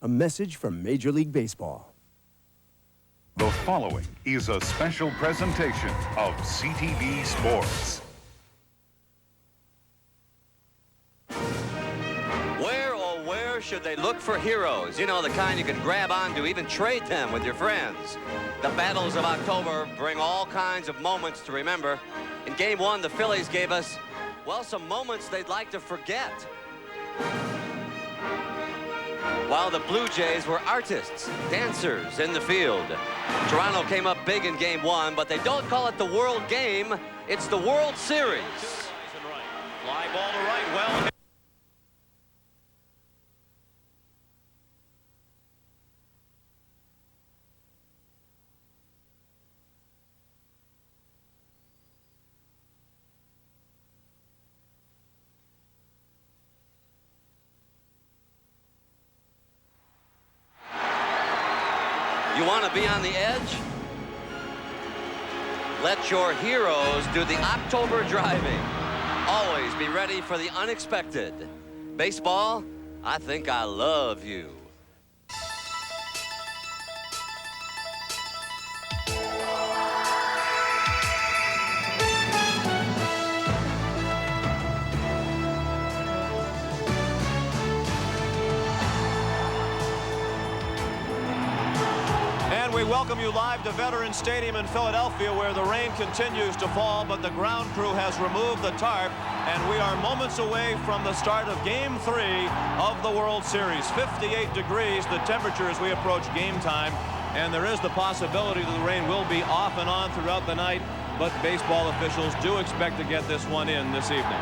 A message from Major League Baseball. The following is a special presentation of CTV Sports. Where should they look for heroes? You know, the kind you can grab onto, even trade them with your friends. The battles of October bring all kinds of moments to remember. In Game 1, the Phillies gave us, well, some moments they'd like to forget. While the Blue Jays were artists, dancers in the field. Toronto came up big in Game 1, but they don't call it the World Game. It's the World Series. Fly ball to right, well. You want to be on the edge? Let your heroes do the October driving. Always be ready for the unexpected. Baseball, I think I love you. We welcome you live to Veterans Stadium in Philadelphia, where the rain continues to fall, but the ground crew has removed the tarp, and we are moments away from the start of Game 3 of the World Series. 58 degrees, the temperature as we approach game time, and there is the possibility that the rain will be off and on throughout the night, but baseball officials do expect to get this one in this evening.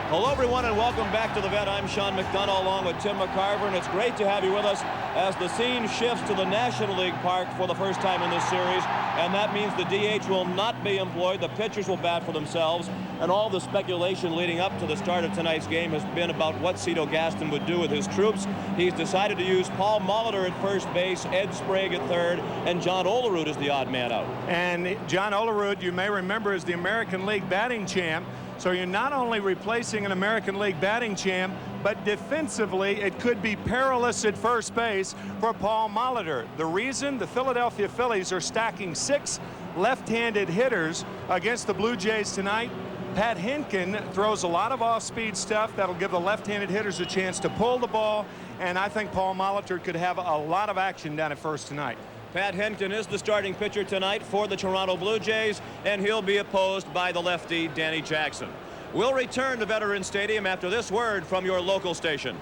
Hello, everyone, and welcome back to the Vet. I'm Sean McDonough along with Tim McCarver, and it's great to have you with us as the scene shifts to the National League Park for the first time in this series, and that means the DH will not be employed. The pitchers will bat for themselves, and all the speculation leading up to the start of tonight's game has been about what Cito Gaston would do with his troops. He's decided to use Paul Molitor at first base, Ed Sprague at third, and John Olerud is the odd man out. And John Olerud, you may remember, is the American League batting champ. So you're not only replacing an American League batting champ, but defensively it could be perilous at first base for Paul Molitor. The reason, the Philadelphia Phillies are stacking 6 left-handed hitters against the Blue Jays tonight. Pat Henkin throws a lot of off-speed stuff that'll give the left-handed hitters a chance to pull the ball, and I think Paul Molitor could have a lot of action down at first tonight. Pat Henkin is the starting pitcher tonight for the Toronto Blue Jays, and he'll be opposed by the lefty, Danny Jackson. We'll return to Veterans Stadium after this word from your local station.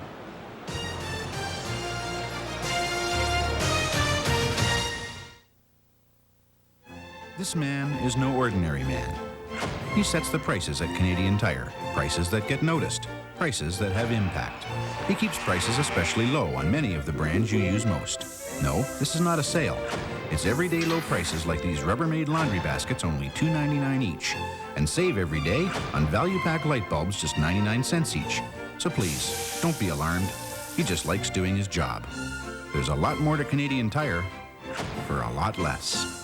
This man is no ordinary man. He sets the prices at Canadian Tire, prices that get noticed, prices that have impact. He keeps prices especially low on many of the brands you use most. No, this is not a sale. It's everyday low prices like these Rubbermaid laundry baskets, only $2.99 each. And save every day on value pack light bulbs, just 99 cents each. So please, don't be alarmed. He just likes doing his job. There's a lot more to Canadian Tire for a lot less.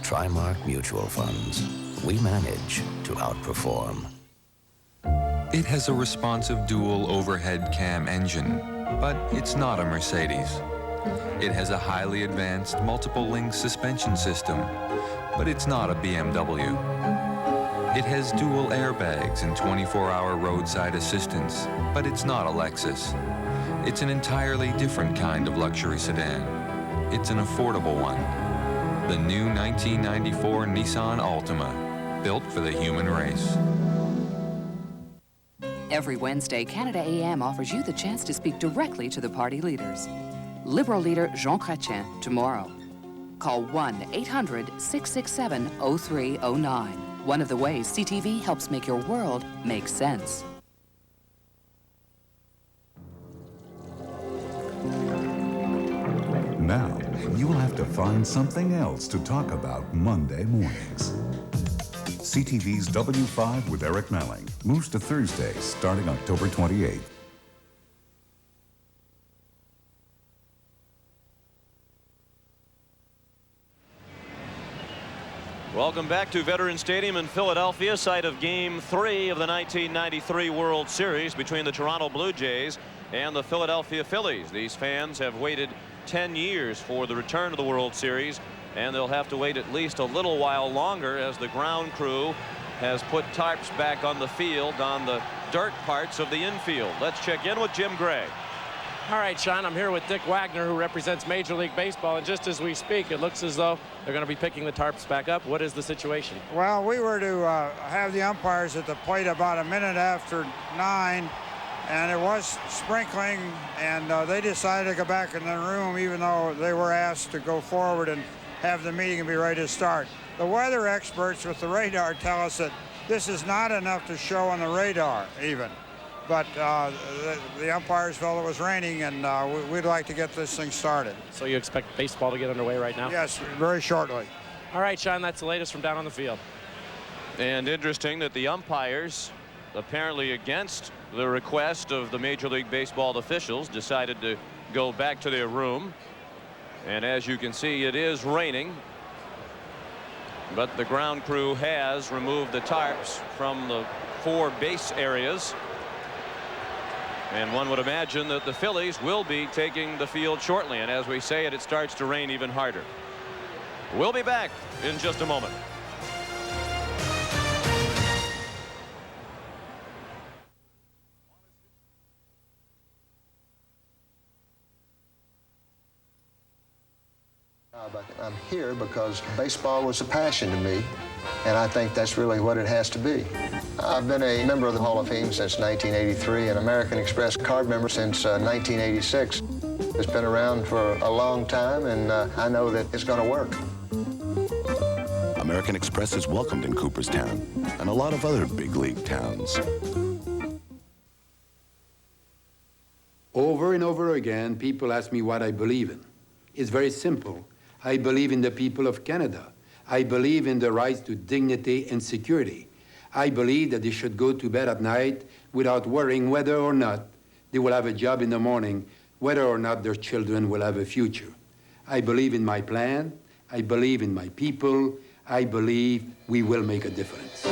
Trimark Mutual Funds. We manage to outperform. It has a responsive dual overhead cam engine, but it's not a Mercedes. It has a highly advanced multiple link suspension system, but it's not a BMW. It has dual airbags and 24-hour roadside assistance, but it's not a Lexus. It's an entirely different kind of luxury sedan. It's an affordable one. The new 1994 Nissan Altima, built for the human race. Every Wednesday, Canada AM offers you the chance to speak directly to the party leaders. Liberal leader Jean Chrétien tomorrow. Call 1-800-667-0309. One of the ways CTV helps make your world make sense. Now, you'll have to find something else to talk about Monday mornings. CTV's W5 with Eric Melling moves to Thursday starting October 28th. Welcome back to Veterans Stadium in Philadelphia, site of Game 3 of the 1993 World Series between the Toronto Blue Jays and the Philadelphia Phillies. These fans have waited 10 years for the return of the World Series, and they'll have to wait at least a little while longer as the ground crew has put tarps back on the field on the dirt parts of the infield. Let's check in with Jim Gray. All right, Sean, I'm here with Dick Wagner, who represents Major League Baseball, and just as we speak, it looks as though they're going to be picking the tarps back up. What is the situation? Well, we were to have the umpires at the plate about a minute after 9, and it was sprinkling, and they decided to go back in the room even though they were asked to go forward and have the meeting and be ready to start. The weather experts with the radar tell us that this is not enough to show on the radar even. But the umpires felt it was raining, and we'd like to get this thing started. So you expect baseball to get underway right now? Yes, very shortly. All right, Sean, that's the latest from down on the field. And interesting that the umpires, apparently against the request of the Major League Baseball officials, decided to go back to their room. And as you can see, it is raining. But the ground crew has removed the tarps from the 4 base areas. And one would imagine that the Phillies will be taking the field shortly. And as we say it starts to rain even harder. We'll be back in just a moment. I'm here because baseball was a passion to me, and I think that's really what it has to be. I've been a member of the Hall of Fame since 1983, and American Express card member since 1986. It's been around for a long time, and I know that it's going to work. American Express is welcomed in Cooperstown and a lot of other big league towns. Over and over again, people ask me what I believe in. It's very simple. I believe in the people of Canada. I believe in the rights to dignity and security. I believe that they should go to bed at night without worrying whether or not they will have a job in the morning, whether or not their children will have a future. I believe in my plan. I believe in my people. I believe we will make a difference.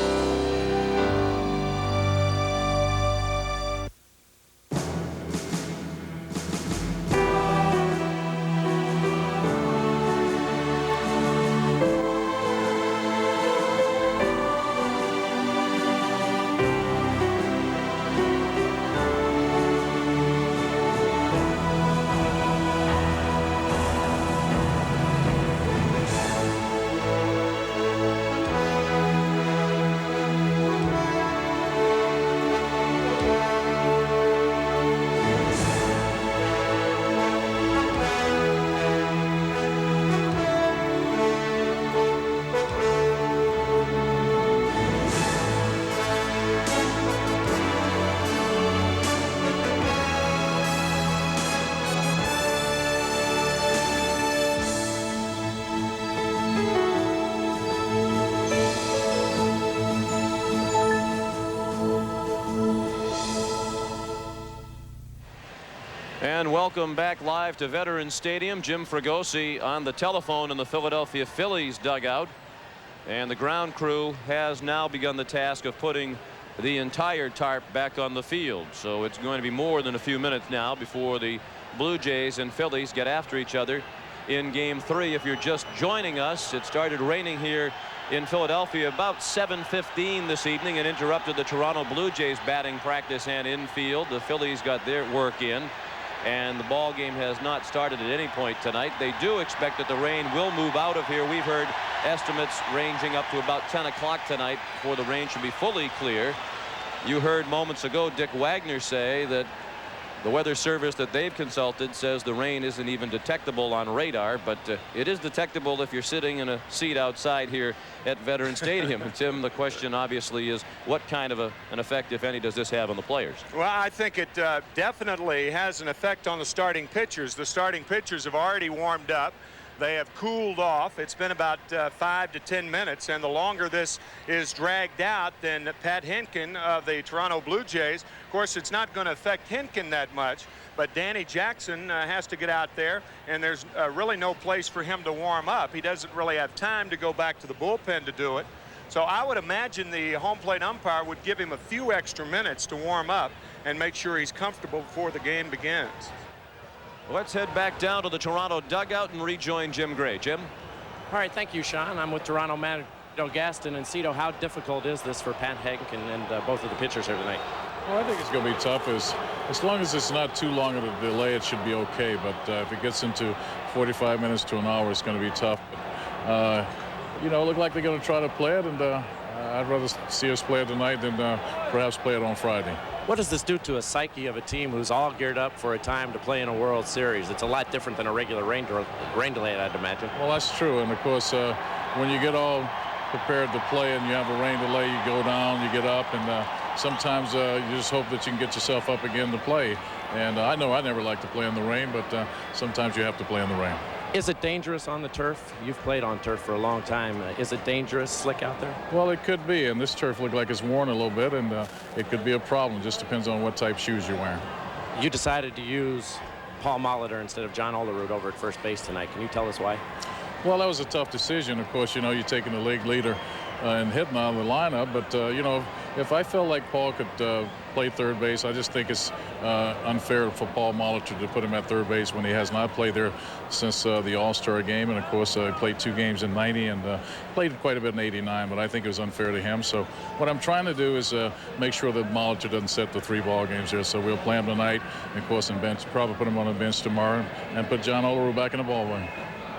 And welcome back live to Veterans Stadium. Jim Fregosi on the telephone in the Philadelphia Phillies dugout. And the ground crew has now begun the task of putting the entire tarp back on the field. So it's going to be more than a few minutes now before the Blue Jays and Phillies get after each other in Game 3. If you're just joining us, it started raining here in Philadelphia about 7:15 this evening and interrupted the Toronto Blue Jays batting practice and infield. The Phillies got their work in, and the ball game has not started at any point tonight. They do expect that the rain will move out of here. We've heard estimates ranging up to about 10 o'clock tonight before the rain should be fully clear. You heard moments ago Dick Wagner say that the weather service that they've consulted says the rain isn't even detectable on radar, but it is detectable if you're sitting in a seat outside here at Veterans Stadium. And Tim, the question obviously is what kind of an effect, if any, does this have on the players? Well, I think it definitely has an effect on the starting pitchers. The starting pitchers have already warmed up. They have cooled off. It's been about 5 to 10 minutes, and the longer this is dragged out, then Pat Henkin of the Toronto Blue Jays, of course, it's not going to affect Henkin that much, but Danny Jackson has to get out there, and there's really no place for him to warm up. He doesn't really have time to go back to the bullpen to do it. So I would imagine the home plate umpire would give him a few extra minutes to warm up and make sure he's comfortable before the game begins. Let's head back down to the Toronto dugout and rejoin Jim Gray. Jim? All right, thank you, Sean. I'm with Toronto manager Gaston and Cito. How difficult is this for Pat Henkin and both of the pitchers here tonight? Well, I think it's going to be tough. As long as it's not too long of a delay, it should be okay. But if it gets into 45 minutes to an hour, it's going to be tough. But, you know, look like they're going to try to play it, and I'd rather see us play it tonight than perhaps play it on Friday. What does this do to a psyche of a team who's all geared up for a time to play in a World Series? It's a lot different than a regular rain delay, I'd imagine. Well, that's true. And, of course, when you get all prepared to play and you have a rain delay, you go down, you get up, and sometimes you just hope that you can get yourself up again to play. And I know I never like to play in the rain, but sometimes you have to play in the rain. Is it dangerous on the turf? You've played on turf for a long time. Is it dangerous, slick out there? Well, it could be, and this turf looked like it's worn a little bit, and it could be a problem. It just depends on what type shoes you're wearing. You decided to use Paul Molitor instead of John Olerud over at first base tonight. Can you tell us why? Well, that was a tough decision. Of course, you know, you're taking the league leader and hitting on the lineup, but, you know, if I felt like Paul could play third base, I just think it's unfair for Paul Molitor to put him at third base when he has not played there since the All-Star game. And, of course, he played 2 games in '90 and played quite a bit in '89, but I think it was unfair to him. So what I'm trying to do is make sure that Molitor doesn't set the 3 ball games there. So we'll play him tonight, and, of course, probably put him on the bench tomorrow and put John Olerud back in the ballpark.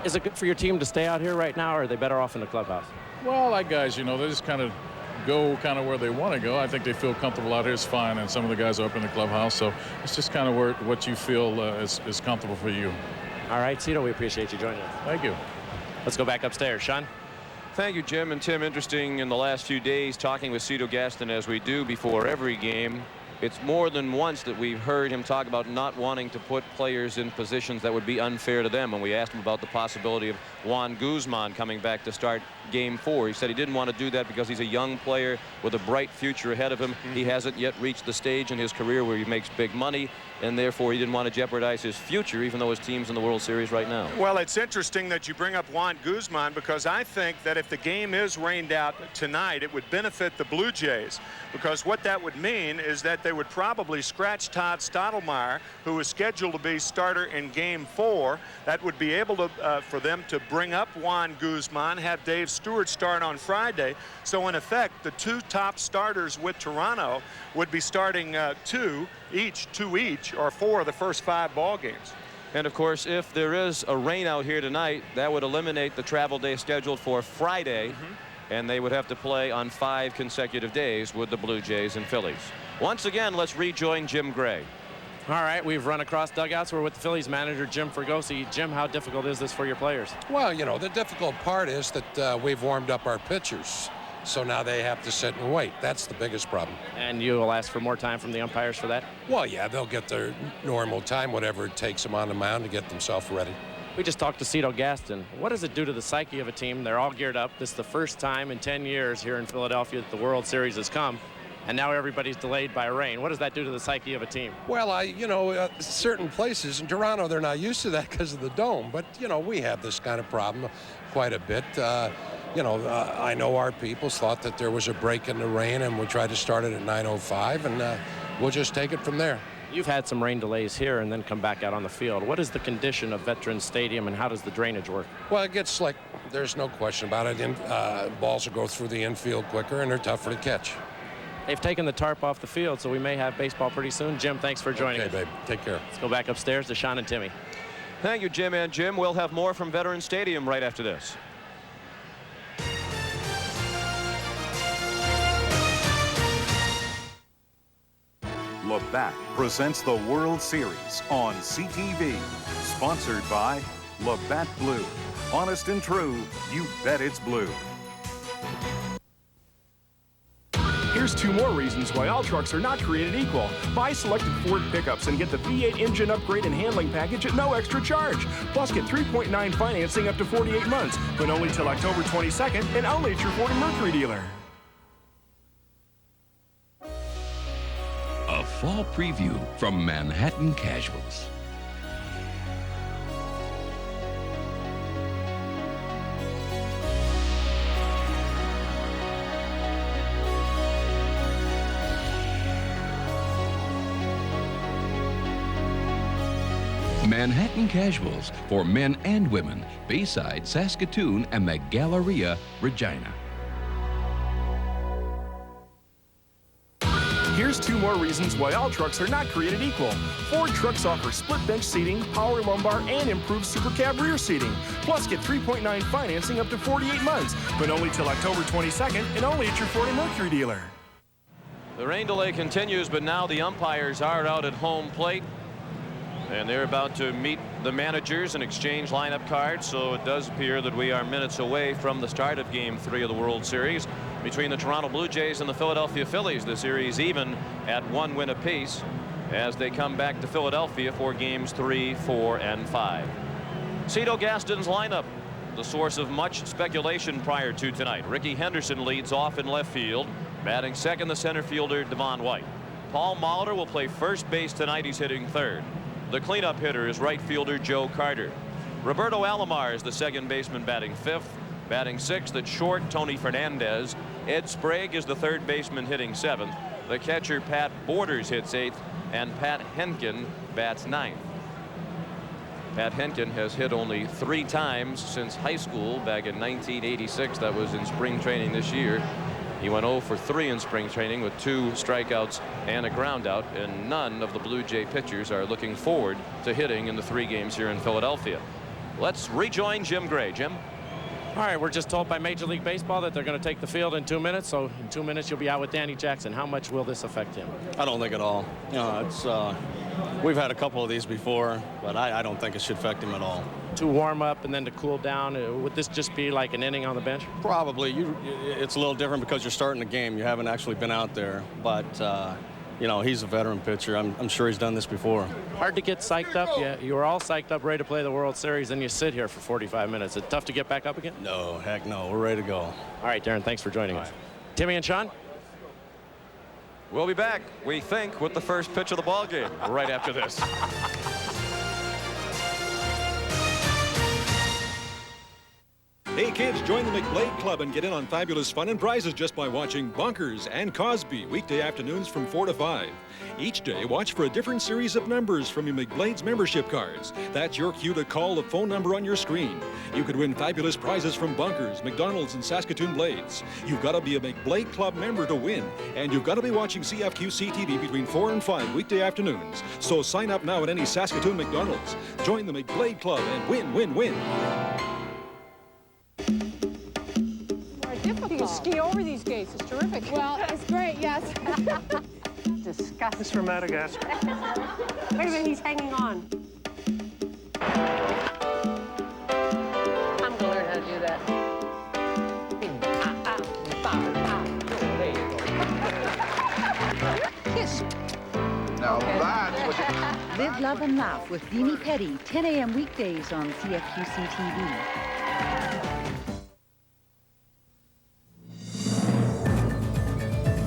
Is it good for your team to stay out here right now, or are they better off in the clubhouse? Well, like guys, you know, they just kind of go where they want to go. I think they feel comfortable out here is fine, and some of the guys are up in the clubhouse, so it's just kind of what you feel is comfortable for you. All right, Cito, we appreciate you joining us. Thank you. Let's go back upstairs. Sean? Thank you, Jim. And Tim, interesting in the last few days talking with Cito Gaston, as we do before every game. It's more than once that we've heard him talk about not wanting to put players in positions that would be unfair to them. And we asked him about the possibility of Juan Guzman coming back to start Game 4. He said he didn't want to do that because he's a young player with a bright future ahead of him. He hasn't yet reached the stage in his career where he makes big money, and therefore he didn't want to jeopardize his future, even though his team's in the World Series right now. Well, it's interesting that you bring up Juan Guzman, because I think that if the game is rained out tonight, it would benefit the Blue Jays, because what that would mean is that they would probably scratch Todd Stottlemyre, who is scheduled to be starter in Game 4. That would be able to for them to bring up Juan Guzman, have Dave Stewart start on Friday. So in effect, the 2 top starters with Toronto would be starting 2 each, or 4 of the first 5 ball games. And of course, if there is a rain out here tonight, that would eliminate the travel day scheduled for Friday, and they would have to play on 5 consecutive days with the Blue Jays and Phillies. Once again, let's rejoin Jim Gray. All right, we've run across dugouts. We're with the Phillies manager, Jim Fregosi. Jim, how difficult is this for your players? Well, you know, the difficult part is that we've warmed up our pitchers, so now they have to sit and wait. That's the biggest problem. And you will ask for more time from the umpires for that? Well, yeah, they'll get their normal time, whatever it takes them on the mound to get themselves ready. We just talked to Cito Gaston. What does it do to the psyche of a team? They're all geared up. This is the first time in 10 years here in Philadelphia that the World Series has come, and now everybody's delayed by rain. What does that do to the psyche of a team? Well, you know, certain places in Toronto, they're not used to that because of the dome. But, you know, we have this kind of problem quite a bit. You know, I know our people thought that there was a break in the rain, and we tried to start it at 9:05, and we'll just take it from there. You've had some rain delays here and then come back out on the field. What is the condition of Veterans Stadium, and how does the drainage work? Well, it gets slick. There's no question about it. Balls will go through the infield quicker, and they're tougher to catch. They've taken the tarp off the field, so we may have baseball pretty soon. Jim, thanks for joining us. Okay, babe. Take care. Let's go back upstairs to Sean and Timmy. Thank you, Jim. And Jim, we'll have more from Veterans Stadium right after this. Labatt presents the World Series on CTV. Sponsored by Labatt Blue. Honest and true, you bet it's blue. Here's Here's 2 more reasons why all trucks are not created equal. Buy selected Ford pickups and get the V8 engine upgrade and handling package at no extra charge. Plus, get 3.9 financing up to 48 months, but only till October 22nd and only at your Ford and Mercury dealer. A fall preview from Manhattan Casuals. Manhattan Casuals for men and women, Bayside, Saskatoon, and the Galleria, Regina. Here's 2 more reasons why all trucks are not created equal. Ford trucks offer split bench seating, power lumbar, and improved super cab rear seating. Plus, get 3.9 financing up to 48 months, but only till October 22nd and only at your Ford and Mercury dealer. The rain delay continues, but now the umpires are out at home plate. And they're about to meet the managers and exchange lineup cards. So it does appear that we are minutes away from the start of Game 3 of the World Series between the Toronto Blue Jays and the Philadelphia Phillies. The series even at 1 win apiece as they come back to Philadelphia for Games 3, 4, and 5. Cito Gaston's lineup, the source of much speculation prior to tonight. Ricky Henderson leads off in left field. Batting second, the center fielder Devon White. Paul Molitor will play first base tonight. He's hitting third. The cleanup hitter is right fielder Joe Carter. Roberto Alomar is the second baseman, batting fifth. Batting sixth at short, Tony Fernandez. Ed Sprague is the third baseman, hitting seventh. The catcher, Pat Borders, hits eighth. And Pat Henkin bats ninth. Pat Henkin has hit only 3 times since high school back in 1986. That was in spring training this year. He went 0 for 3 in spring training with 2 strikeouts and a ground out, and none of the Blue Jay pitchers are looking forward to hitting in the 3 games here in Philadelphia. Let's rejoin Jim Gray. Jim? All right, we're just told by Major League Baseball that they're going to take the field in 2 minutes. So in 2 minutes, you'll be out with Danny Jackson. How much will this affect him? I don't think at all. You know, it's we've had a couple of these before, but I don't think it should affect him at all. To warm up and then to cool down, would this just be like an inning on the bench? Probably. It's a little different because you're starting the game. You haven't actually been out there, but you know, he's a veteran pitcher. I'm sure he's done this before. Hard to get psyched up. You were all psyched up, ready to play the World Series, and you sit here for 45 minutes. Is it tough to get back up again? No, heck no. We're ready to go. All right, Darren, thanks for joining us. Timmy and Sean? We'll be back, we think, with the first pitch of the ball game right after this. Hey kids, join the McBlade Club and get in on fabulous fun and prizes just by watching Bonkers and Cosby weekday afternoons from 4 to 5. Each day, watch for a different series of numbers from your McBlade's membership cards. That's your cue to call the phone number on your screen. You could win fabulous prizes from Bonkers, McDonald's, and Saskatoon Blades. You've got to be a McBlade Club member to win, and you've got to be watching CFQC TV between 4 and 5 weekday afternoons. So sign up now at any Saskatoon McDonald's. Join the McBlade Club and win, win, win. You can ski over these gates. It's terrific. Well, it's great, yes. Disgusting. It's from Madagascar. Wait a minute, he's hanging on. I'm going to learn how to do that. Kiss. Now that's what you... Live, love, and laugh with Deanie Petty, 10 a.m. weekdays on CFQC TV.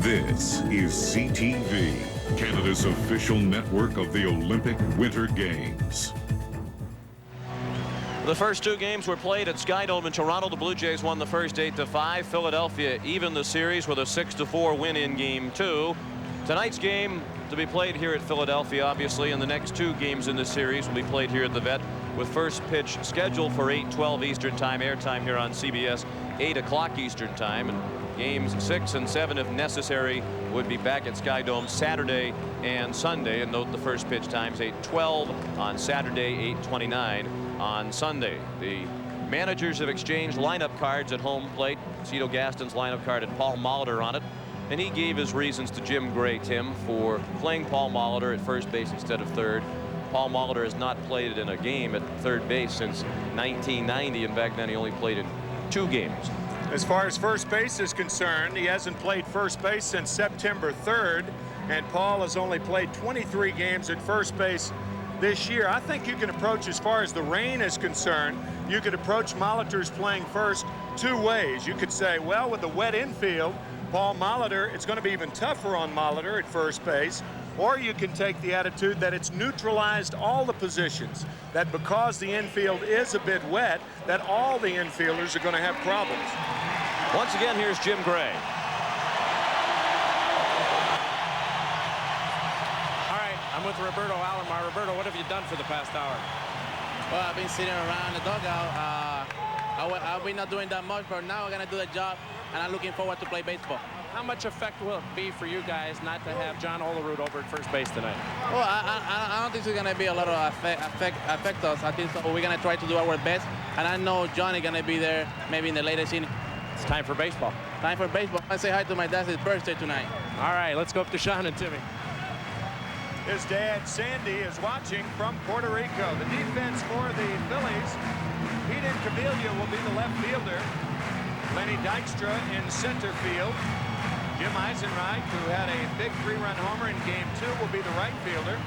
This is CTV, Canada's official network of the Olympic Winter Games. The first 2 games were played at Skydome in Toronto. The Blue Jays won the first 8-5. Philadelphia evened the series with a 6-4 win in Game 2. Tonight's game to be played here at Philadelphia, obviously, and the next 2 games in this series will be played here at the Vet, with first pitch scheduled for 8:12 Eastern Time, airtime here on CBS, 8 o'clock Eastern Time. And games 6 and 7, if necessary, would be back at Skydome Saturday and Sunday. And note the first pitch times 8:12 on Saturday, 8:29 on Sunday. The managers have exchanged lineup cards at home plate. Cito Gaston's lineup card had Paul Molitor on it, and he gave his reasons to Jim Gray, Tim, for playing Paul Molitor at first base instead of third. Paul Molitor has not played in a game at third base since 1990, and back then he only played in 2 games. As far as first base is concerned, he hasn't played first base since September 3rd, and Paul has only played 23 games at first base this year. I think you can approach, as far as the rain is concerned, you could approach Molitor's playing first two ways. You could say, well, with the wet infield, Paul Molitor, it's going to be even tougher on Molitor at first base. Or you can take the attitude that it's neutralized all the positions, that because the infield is a bit wet, that all the infielders are going to have problems. Once again, here's Jim Gray. All right, I'm with Roberto Alomar. Roberto, what have you done for the past hour? Well, I've been sitting around the dugout. I've been not doing that much, but now I'm going to do the job, and I'm looking forward to play baseball. How much effect will it be for you guys not to have John Olerud over at first base tonight? Well, I don't think it's going to be a lot of affect us. I think we're going to try to do our best, and I know John is going to be there maybe in the latest inning. It's time for baseball. Time for baseball. I say hi to my dad's birthday tonight. All right, let's go up to Sean and Timmy. His dad, Sandy, is watching from Puerto Rico. The defense for the Phillies, Pete Incaviglia will be the left fielder. Lenny Dykstra in center field. Jim Eisenreich, who had a big 3-run homer in Game 2, will be the right fielder.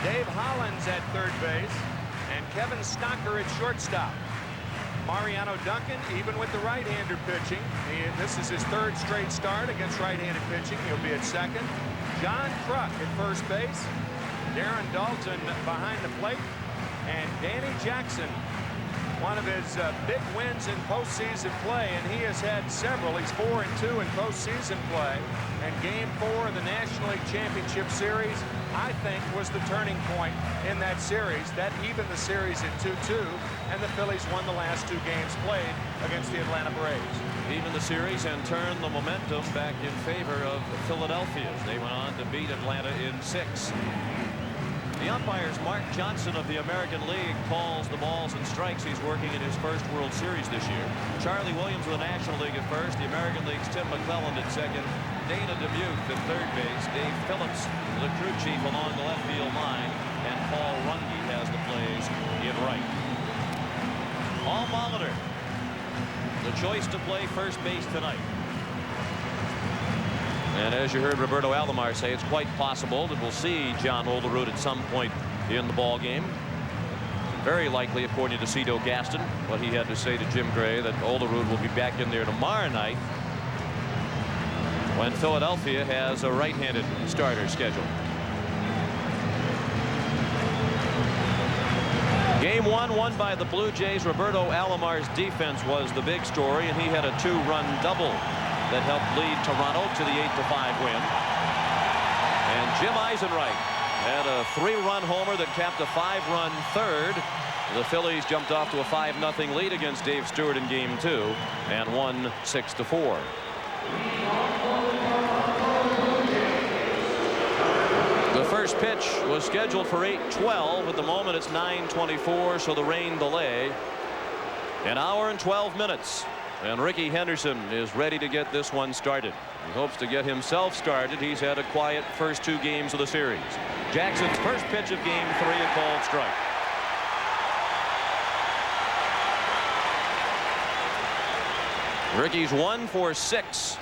Dave Hollins at third base. And Kevin Stocker at shortstop. Mariano Duncan, even with the right-hander pitching. This is his third straight start against right-handed pitching. He'll be at second. John Kruk at first base. Darren Dalton behind the plate. And Danny Jackson, one of his big wins in postseason play, and he has had several. He's 4-2 in postseason play. And Game 4 of the National League Championship Series, I think, was the turning point in that series. That evened the series at 2-2, and the Phillies won the last two games played against the Atlanta Braves. Even the series and turned the momentum back in favor of Philadelphia. They went on to beat Atlanta in 6. The umpires, Mark Johnson of the American League, calls the balls and strikes. He's working in his first World Series this year. Charlie Williams of the National League at first. The American League's Tim McClelland at second. Dana Dubuque at third base. Dave Phillips, the crew chief, along the left field line. And Paul Runge has the plays in right. Paul Molitor, the choice to play first base tonight. And as you heard Roberto Alomar say, it's quite possible that we'll see John Olerud at some point in the ball game. Very likely, according to Cito Gaston, what he had to say to Jim Gray, that Olerud will be back in there tomorrow night when Philadelphia has a right-handed starter scheduled. Game 1 won by the Blue Jays. Roberto Alomar's defense was the big story, and he had a 2-run double that helped lead Toronto to the 8-5 win. And Jim Eisenreich had a 3-run homer that capped a 5-run third. The Phillies jumped off to a 5-0 lead against Dave Stewart in Game 2 and won 6-4. The first pitch was scheduled for 8:12. At the moment it's 9:24, so the rain delay. An hour and 12 minutes. And Rickey Henderson is ready to get this one started. He hopes to get himself started. He's had a quiet first 2 games of the series. Jackson's first pitch of Game 3, a called strike. Rickey's 1 for 6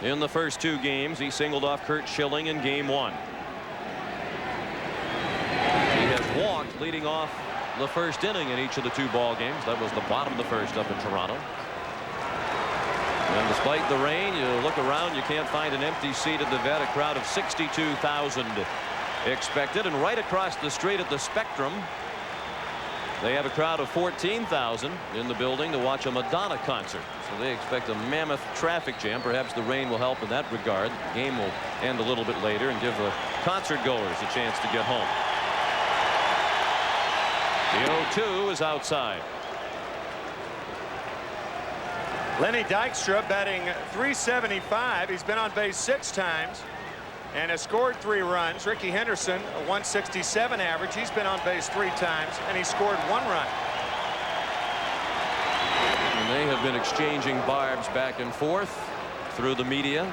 in the first 2 games. He singled off Curt Schilling in Game 1. He has walked leading off the first inning in each of the 2 ball games. That was the bottom of the first up in Toronto. And despite the rain, you look around, you can't find an empty seat at the vet. A crowd of 62,000 expected. And right across the street at the Spectrum, they have a crowd of 14,000 in the building to watch a Madonna concert. So they expect a mammoth traffic jam. Perhaps the rain will help in that regard. The game will end a little bit later and give the concert goers a chance to get home. The 0-2 is outside. Lenny Dykstra batting .375. He's been on base 6 times and has scored 3 runs. Rickey Henderson, a .167 average. He's been on base 3 times and he scored 1 run. And they have been exchanging barbs back and forth through the media.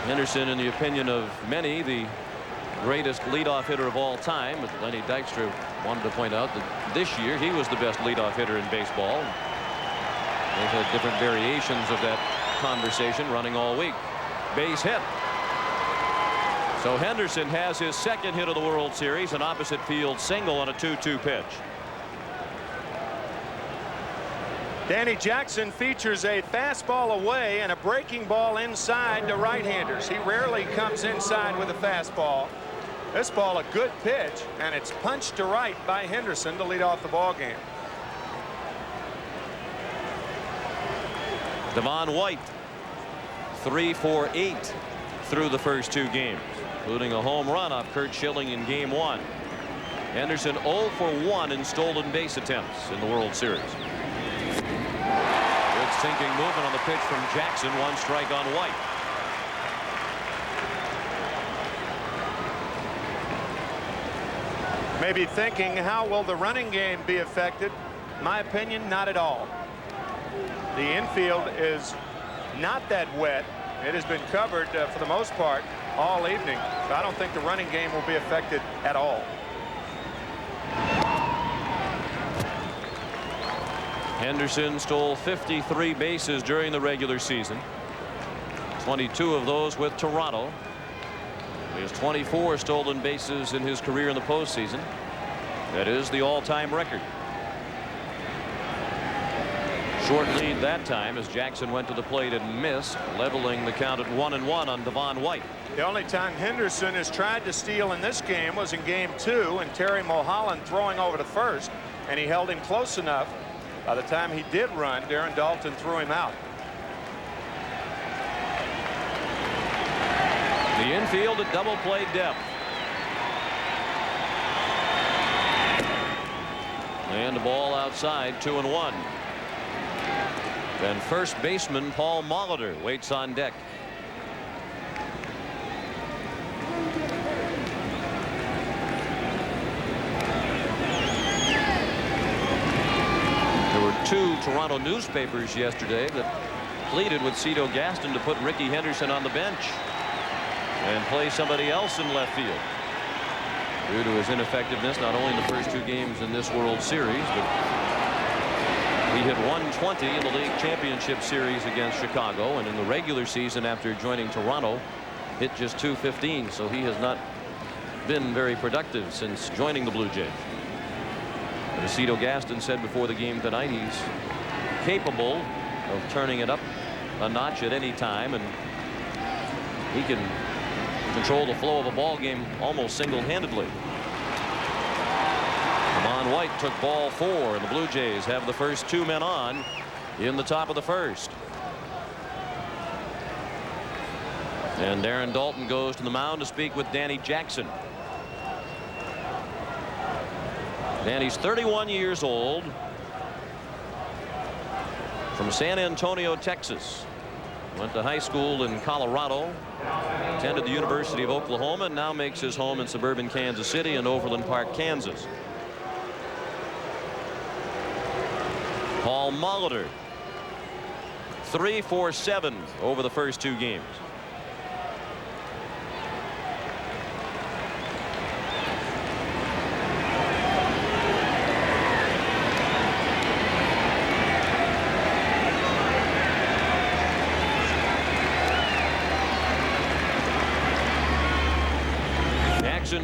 Henderson, in the opinion of many, the greatest leadoff hitter of all time. But Lenny Dykstra wanted to point out that this year he was the best leadoff hitter in baseball. They've had different variations of that conversation running all week. Base hit. So Henderson has his second hit of the World Series, an opposite field single on a 2-2 pitch. Danny Jackson features a fastball away and a breaking ball inside to right-handers. He rarely comes inside with a fastball. This ball a good pitch, and it's punched to right by Henderson to lead off the ball game. Devon White 3 for 8 through the first 2 games, including a home run off Curt Schilling in game 1. Henderson 0 for 1 in stolen base attempts in the World Series. Good sinking movement on the pitch from Jackson. 1 strike on White. Maybe thinking, how will the running game be affected? My opinion, not at all. The infield is not that wet. It has been covered for the most part all evening. So I don't think the running game will be affected at all. Henderson stole 53 bases during the regular season. 22 of those with Toronto. He has 24 stolen bases in his career in the postseason. That is the all-time record. Short lead that time as Jackson went to the plate and missed, leveling the count at 1-1 on Devon White. The only time Henderson has tried to steal in this game was in game 2, and Terry Mulholland throwing over to first, and he held him close enough. By the time he did run, Darren Daulton threw him out. The infield at double play depth. And the ball outside, 2-1. Then first baseman Paul Molitor waits on deck. There were 2 Toronto newspapers yesterday that pleaded with Cito Gaston to put Ricky Henderson on the bench and play somebody else in left field due to his ineffectiveness not only in the first 2 games in this World Series, but he hit 120 in the league championship series against Chicago, and in the regular season after joining Toronto hit just 215. So he has not been very productive since joining the Blue Jays. But as Cito Gaston said before the game tonight, he's capable of turning it up a notch at any time, and he can control the flow of a ball game almost single-handedly. Devon White took ball 4, and the Blue Jays have the first 2 men on in the top of the first. And Darren Daulton goes to the mound to speak with Danny Jackson. Danny's 31 years old, from San Antonio, Texas. Went to high school in Colorado, attended the University of Oklahoma, and now makes his home in suburban Kansas City and Overland Park, Kansas. Paul Molitor 3 for 7 over the first 2 games.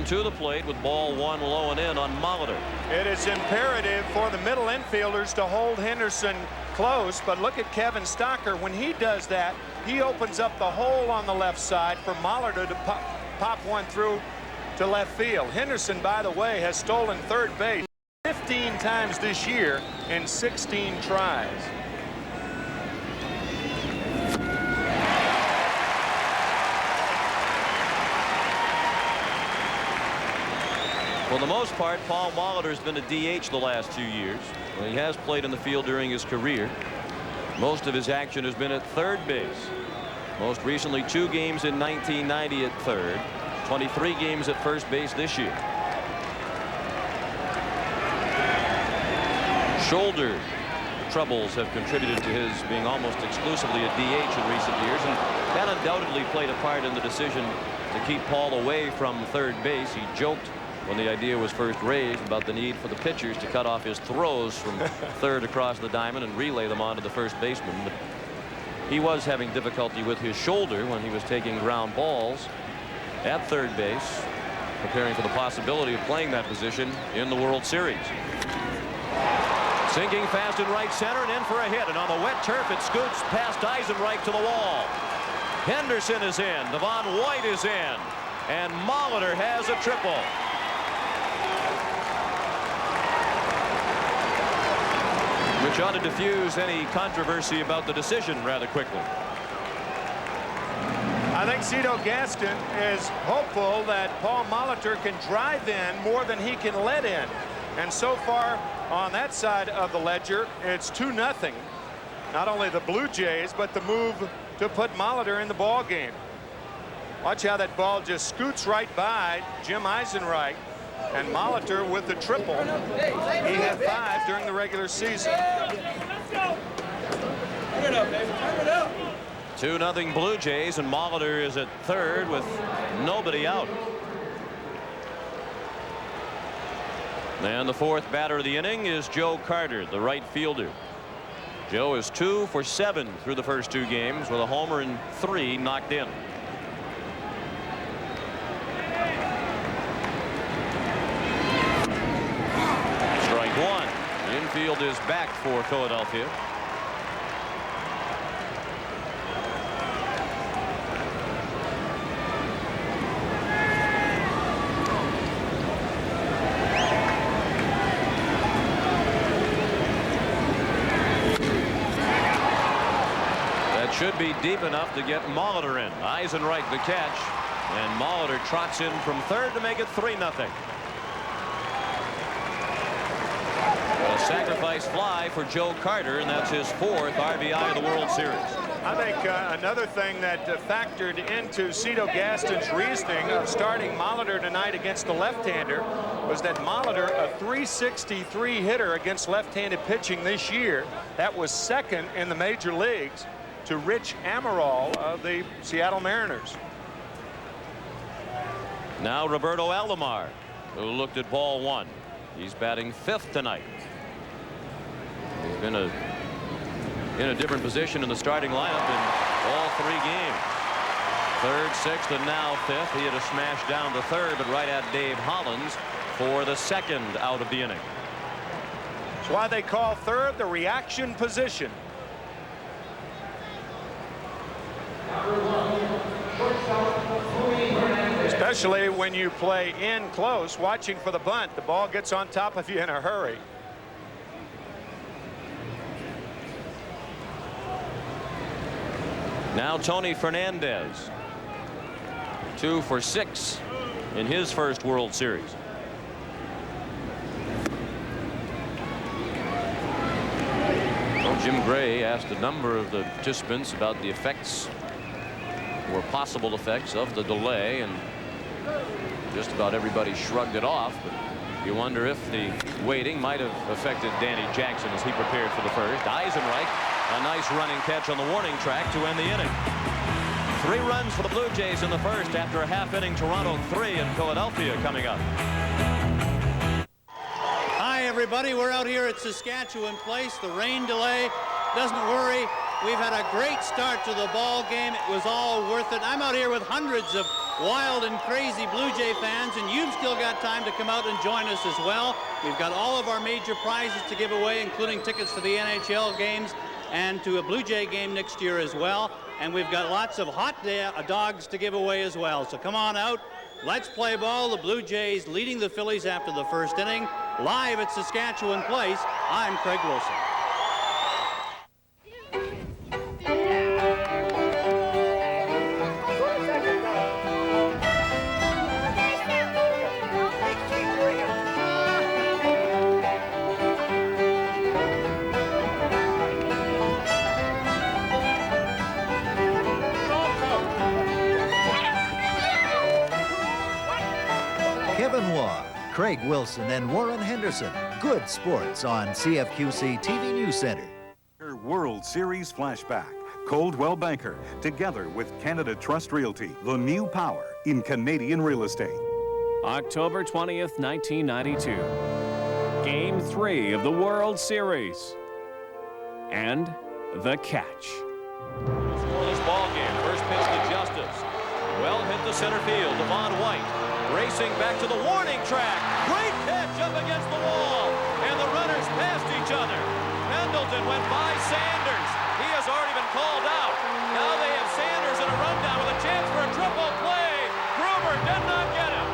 To the plate with ball 1 low and in on Molitor. It is imperative for the middle infielders to hold Henderson close, but look at Kevin Stocker. When he does that, he opens up the hole on the left side for Molitor to pop one through to left field. Henderson, by the way, has stolen third base 15 times this year in 16 tries. For the most part, Paul Molitor has been a DH the last 2 years. Well, he has played in the field during his career. Most of his action has been at third base. Most recently 2 games in 1990 at third, 23 games at first base this year. Shoulder troubles have contributed to his being almost exclusively a DH in recent years, and that undoubtedly played a part in the decision to keep Paul away from third base. He joked when the idea was first raised about the need for the pitchers to cut off his throws from third across the diamond and relay them onto the first baseman. But he was having difficulty with his shoulder when he was taking ground balls at third base, preparing for the possibility of playing that position in the World Series. Sinking fast in right center and in for a hit, and on the wet turf it scoots past Eisenreich to the wall. Henderson is in, Devon White is in, and Molitor has a triple. Which ought to diffuse any controversy about the decision rather quickly. I think Cito Gaston is hopeful that Paul Molitor can drive in more than he can let in. And so far on that side of the ledger, it's 2-0. Not only the Blue Jays, but the move to put Molitor in the ball game. Watch how that ball just scoots right by Jim Eisenreich. And Molitor with the triple. He had 5 during the regular season. 2-0 Blue Jays, and Molitor is at third with nobody out. And the fourth batter of the inning is Joe Carter, the right fielder. Joe is 2 for 7 through the first 2 games with a homer and 3 knocked in. Strike 1. The infield is back for Philadelphia. Should be deep enough to get Molitor in. Eisenreich the catch, and Molitor trots in from third to make it 3-0. A sacrifice fly for Joe Carter, and that's his 4th RBI of the World Series. I think another thing that factored into Cito Gaston's reasoning of starting Molitor tonight against the left-hander was that Molitor, a .363 hitter against left-handed pitching this year, that was second in the major leagues to Rich Amaral of the Seattle Mariners. Now Roberto Alomar, who looked at ball 1. He's batting 5th tonight. He's been in a different position in the starting lineup in all 3 games. 3rd, 6th, and now 5th. He had a smash down to 3rd, but right at Dave Hollins for the 2nd out of the inning. That's why they call 3rd the reaction position. Especially when you play in close, watching for the bunt, the ball gets on top of you in a hurry. Now Tony Fernandez, 2 for 6 in his first World Series. Well, Jim Gray asked a number of the participants about the effects or possible effects of the delay, and just about everybody shrugged it off. But you wonder if the waiting might have affected Danny Jackson as he prepared for the first. Eisenreich, a nice running catch on the warning track to end the inning. 3 runs for the Blue Jays in the first after a half-inning Toronto 3 in Philadelphia coming up. Hi, everybody. We're out here at Saskatchewan Place. The rain delay doesn't worry. We've had a great start to the ball game. It was all worth it. I'm out here with hundreds of wild and crazy Blue Jay fans, and you've still got time to come out and join us as well. We've got all of our major prizes to give away, including tickets to the NHL games and to a Blue Jay game next year as well. And we've got lots of hot dogs to give away as well. So come on out. Let's play ball. The Blue Jays leading the Phillies after the first inning. Live at Saskatchewan Place, I'm Craig Wilson. Kevin Waugh, Craig Wilson, and Warren Henderson. Good sports on CFQC TV News Center. World Series Flashback. Coldwell Banker, together with Canada Trust Realty, the new power in Canadian real estate. October 20th, 1992. Game 3 of the World Series. And the catch. Scoreless ball game. First pitch to Justice. Well hit to center field. Devon White racing back to the warning track. Great catch up against the wall. And the runners passed each other. Pendleton went by Sanders. He has already been called out. Now they have Sanders in a rundown with a chance for a triple play. Gruber did not get him.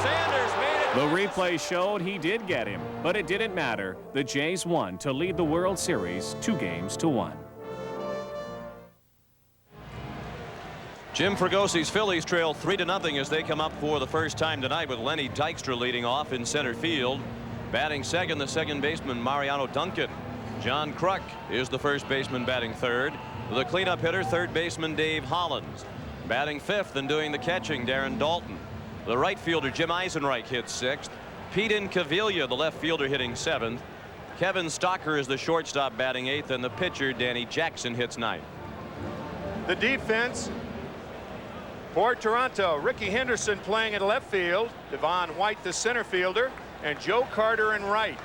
Sanders made it. The replay showed he did get him, but it didn't matter. The Jays won to lead the World Series 2-1. Jim Fragosi's Phillies trail 3-0 as they come up for the first time tonight with Lenny Dykstra leading off in center field. Batting second, the second baseman Mariano Duncan. John Kruk is the first baseman batting third. The cleanup hitter, third baseman Dave Hollins. Batting fifth and doing the catching, Darren Dalton. The right fielder Jim Eisenreich hits sixth. Pete Incaviglia, the left fielder, hitting seventh. Kevin Stocker is the shortstop batting eighth, and the pitcher Danny Jackson hits ninth. The defense for Toronto, Ricky Henderson playing at left field, Devon White the center fielder, and Joe Carter in right.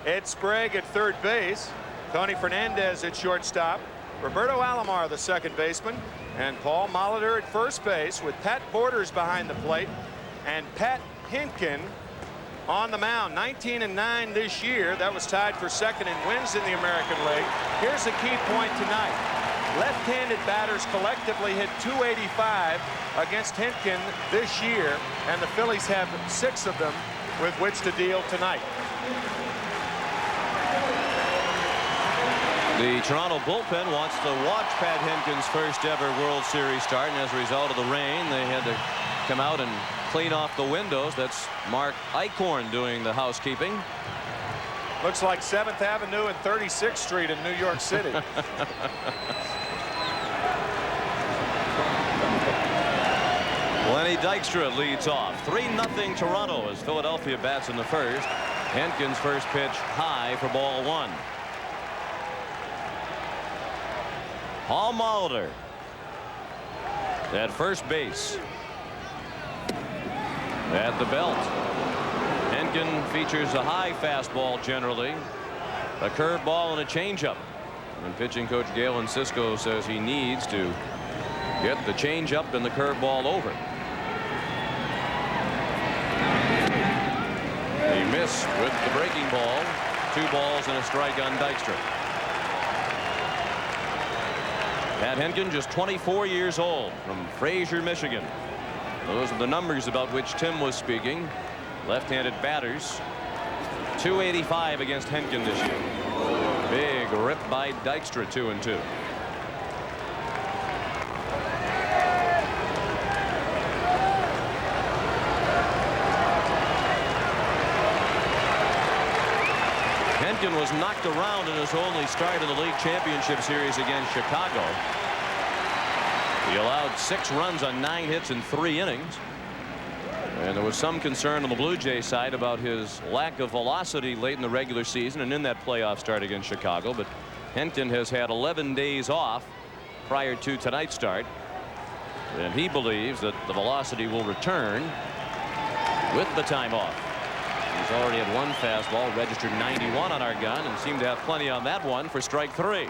Ed Sprague at third base, Tony Fernandez at shortstop, Roberto Alomar the second baseman, and Paul Molitor at first base with Pat Borders behind the plate and Pat Hinkin on the mound. 19-9 this year. That was tied for second in wins in the American League. Here's a key point tonight. Left-handed batters collectively hit .285 against Hinkin this year, and the Phillies have 6 of them with which to deal tonight. The Toronto bullpen wants to watch Pat Hinkin's first ever World Series start, and as a result of the rain, they had to come out and clean off the windows. That's Mark Eichhorn doing the housekeeping. Looks like 7th Avenue and 36th Street in New York City. Lenny Dykstra leads off. 3-0 Toronto as Philadelphia bats in the first. Hinkin's first pitch high for ball one. Paul Molitor at first base. At the belt. Hinkin features a high fastball generally, a curveball and a changeup. And pitching coach Galen Cisco says he needs to get the changeup and the curveball over. He missed with the breaking ball. 2 balls and a strike on Dykstra. Pat Hinkin, just 24 years old, from Fraser, Michigan. Those are the numbers about which Tim was speaking. Left-handed batters. .285 against Hinkin this year. Big rip by Dykstra, 2-2. Hinkin was knocked around in his only start in the league championship series against Chicago. He allowed 6 runs on 9 hits in 3 innings. And there was some concern on the Blue Jays side about his lack of velocity late in the regular season and in that playoff start against Chicago. But Hinkin has had 11 days off prior to tonight's start. And he believes that the velocity will return with the time off. He's already had 1 fastball, registered 91 on our gun, and seemed to have plenty on that one for strike 3.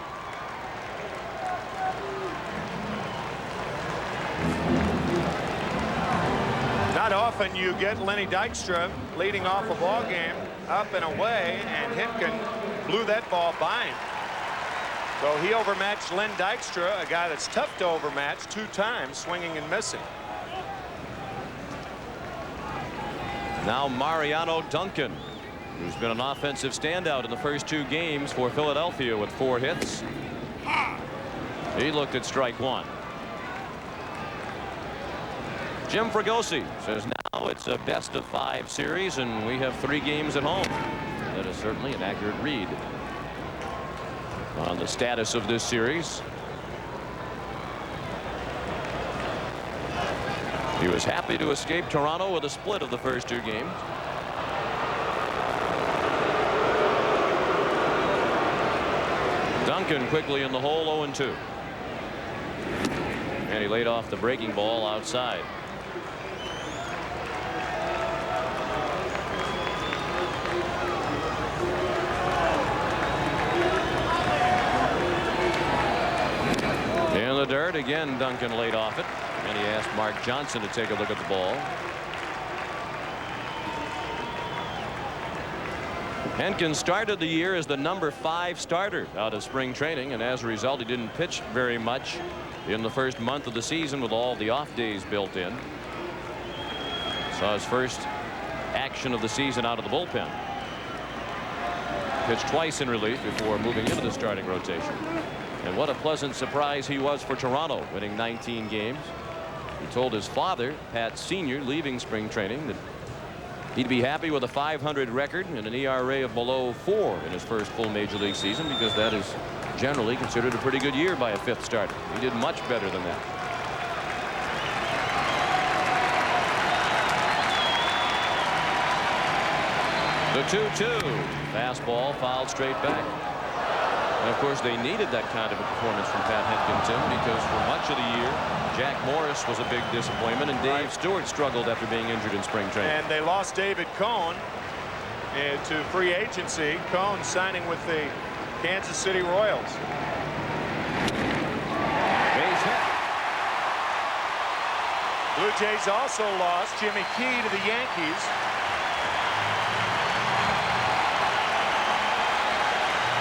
Not often you get Lenny Dykstra leading off a ball game up and away, and Hinkin blew that ball by him. So he overmatched Len Dykstra, a guy that's tough to overmatch, 2 times, swinging and missing. Now Mariano Duncan, who's been an offensive standout in the first 2 games for Philadelphia with 4 hits. He looked at strike 1. Jim Fregosi says now it's a best-of-5 series and we have 3 games at home. That is certainly an accurate read on the status of this series. He was happy to escape Toronto with a split of the first 2 games. Duncan quickly in the hole, 0-2. And he laid off the breaking ball outside. dirt again. Duncan laid off it, and he asked Mark Johnson to take a look at the ball. Henkin started the year as the number 5 starter out of spring training, and as a result, he didn't pitch very much in the first month of the season with all the off days built in. Saw his first action of the season out of the bullpen. Pitched twice in relief before moving into the starting rotation. And what a pleasant surprise he was for Toronto, winning 19 games. He told his father, Pat Sr., leaving spring training, that he'd be happy with a .500 record and an ERA of below 4 in his first full major league season, because that is generally considered a pretty good year by a 5th starter. He did much better than that. The 2-2 fastball fouled straight back. And of course, they needed that kind of a performance from Pat Henkin, Tim, because for much of the year, Jack Morris was a big disappointment, and Dave Stewart struggled after being injured in spring training. And they lost David Cone to free agency. Cone signing with the Kansas City Royals. Base hit. Blue Jays also lost Jimmy Key to the Yankees.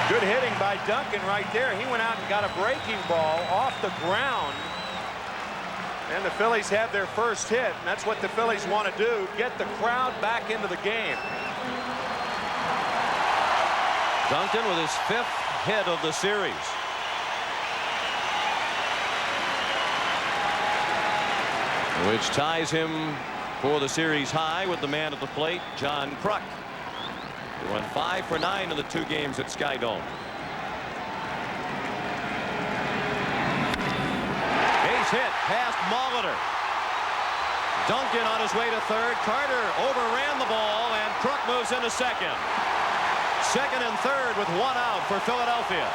Good hitting by Duncan right there. He went out and got a breaking ball off the ground. And the Phillies have their first hit. And that's what the Phillies want to do, get the crowd back into the game. Duncan with his 5th hit of the series. Which ties him for the series high with the man at the plate, John Kruk. He went 5 for 9 in the 2 games at Sky Dome. Base hit past Molitor. Duncan on his way to third. Carter overran the ball, and Kruk moves into second. Second and third with 1 out for Philadelphia.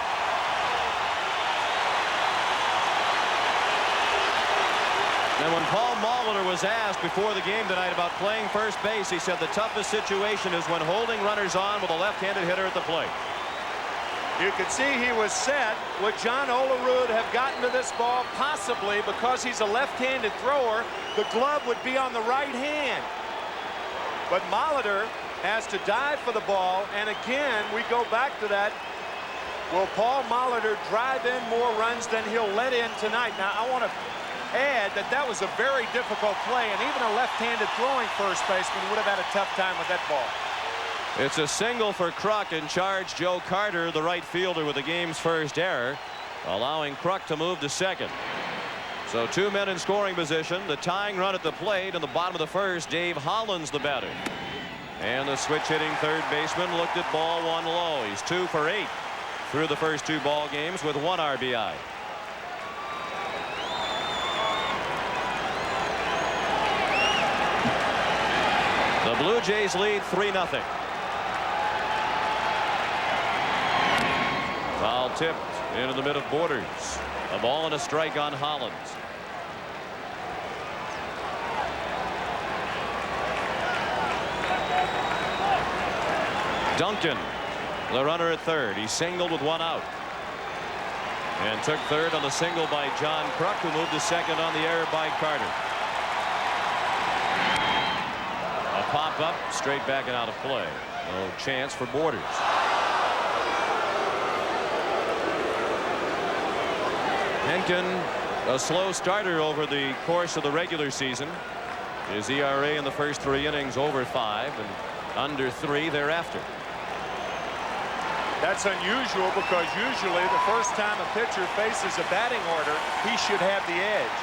And when Paul Molitor was asked before the game tonight about playing first base, he said the toughest situation is when holding runners on with a left-handed hitter at the plate. You could see he was set. Would John Olerud have gotten to this ball? Possibly, because he's a left-handed thrower. The glove would be on the right hand. But Molitor has to dive for the ball, and again, we go back to that. Will Paul Molitor drive in more runs than he'll let in tonight? Now, I want to add that that was a very difficult play, and even a left-handed throwing first baseman would have had a tough time with that ball. It's a single for Kruk, and charge Joe Carter, the right fielder, with the game's first error, allowing Kruk to move to second. So 2 men in scoring position. The tying run at the plate in the bottom of the first. Dave Hollins, the batter. And the switch-hitting third baseman looked at ball 1 low. He's 2 for 8 through the first 2 ball games with 1 RBI. The Blue Jays lead 3-0. Foul tipped into the mid of Borders. A ball and a strike on Hollins. Duncan, the runner at third. He singled with 1 out. And took third on the single by John Kruk, who moved to second on the error by Carter. A pop-up, straight back and out of play. No chance for Borders. Henkin, a slow starter over the course of the regular season. His ERA in the first 3 innings over 5 and under 3 thereafter. That's unusual, because usually the first time a pitcher faces a batting order, he should have the edge.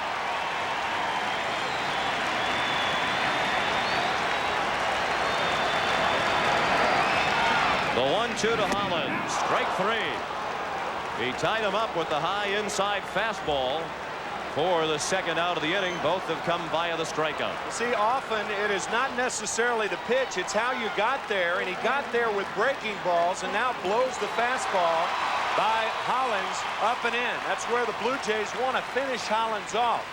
The 1-2 to Hollins. Strike 3. He tied him up with the high inside fastball for the second out of the inning. Both have come via the strikeout. See, often it is not necessarily the pitch, it's how you got there, and he got there with breaking balls and now blows the fastball by Hollins up and in. That's where the Blue Jays want to finish Hollins off.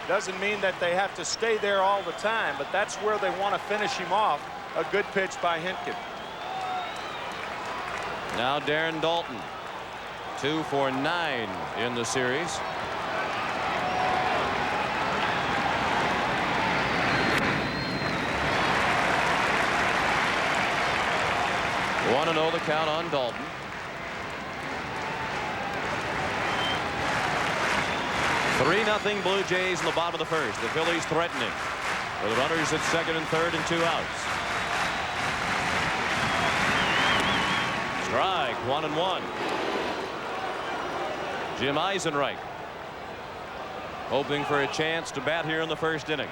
Doesn't mean that they have to stay there all the time, but that's where they want to finish him off. A good pitch by Henkin. Now Darren Daulton, 2 for 9 in the series. 1-0 the count on Dalton. (3-0) Blue Jays in the bottom of the first. The Phillies threatening with runners at second and third and 2 outs. Strike 1-1. Jim Eisenreich hoping for a chance to bat here in the first inning.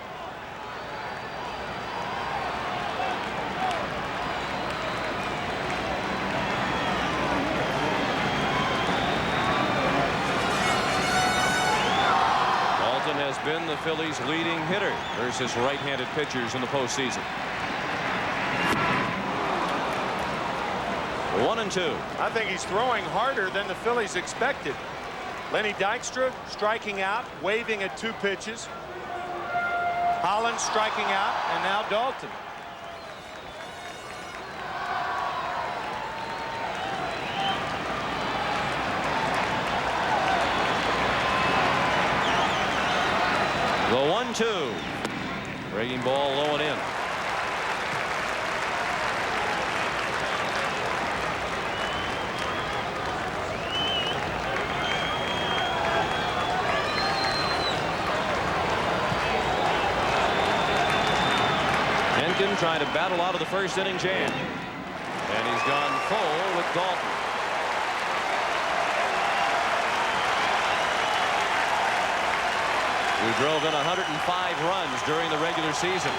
Dalton has been the Phillies' leading hitter versus right-handed pitchers in the postseason. 1-2. I think he's throwing harder than the Phillies expected. Lenny Dykstra striking out, waving at 2 pitches. Holland striking out, and now Dalton. The 1-2. Breaking ball low and in. Trying to battle out of the first inning jam. And he's gone full with Dalton. Who drove in 105 runs during the regular season.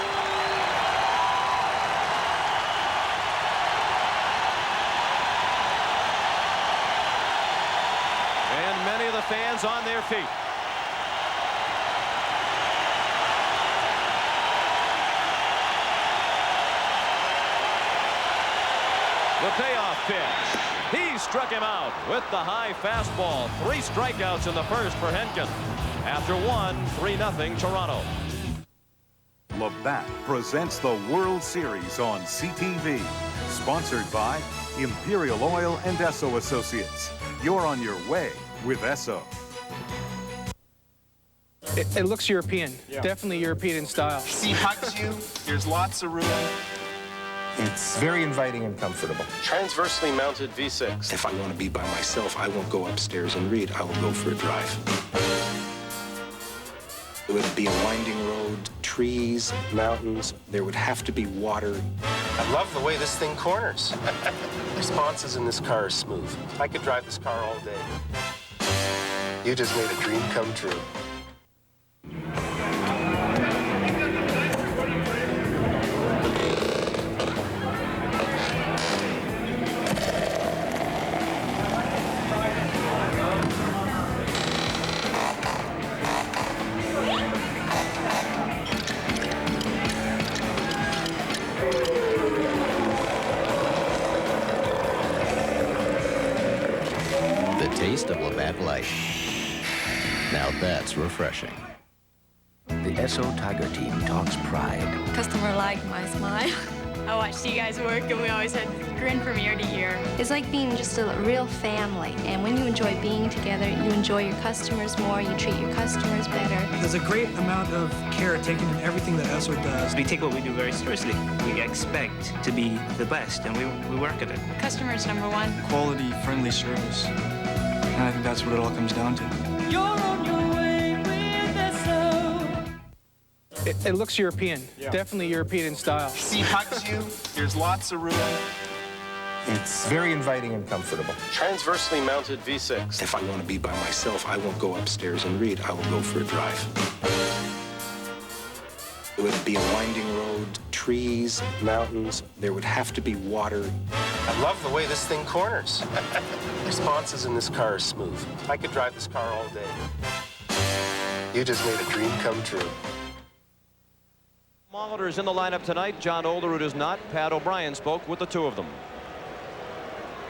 And many of the fans on their feet. The payoff pitch. He struck him out with the high fastball. 3 strikeouts in the first for Henkin. After 3-0 Toronto. Labatt presents the World Series on CTV. Sponsored by Imperial Oil and Esso Associates. You're on your way with Esso. It looks European. Yeah. Definitely European in style. He hugs you. There's lots of room. It's very inviting and comfortable. Transversely mounted V6. If I want to be by myself, I won't go upstairs and read. I will go for a drive. It would be a winding road, trees, mountains. There would have to be water. I love the way this thing corners. Responses in this car are smooth. I could drive this car all day. You just made a dream come true. Taste of Labatt Light. Now that's refreshing. The Esso Tiger team talks pride. Customer liked my smile. I watched you guys work and we always had a grin from ear to ear. It's like being just a real family. And when you enjoy being together, you enjoy your customers more, you treat your customers better. There's a great amount of care taken in everything that Esso does. We take what we do very seriously. We expect to be the best, and we work at it. Customers #1. Quality, friendly service. And I think that's what it all comes down to. You're on your way with Esso. It looks European. Yeah. Definitely European in style. He hugs you. There's lots of room. It's very inviting and comfortable. Transversely mounted V6. If I want to be by myself, I won't go upstairs and read. I will go for a drive. It would be a winding road, trees, mountains. There would have to be water. I love the way this thing corners. Responses in this car are smooth. I could drive this car all day. You just made a dream come true. Molitor is in the lineup tonight. John Olerud is not. Pat O'Brien spoke with the 2 of them.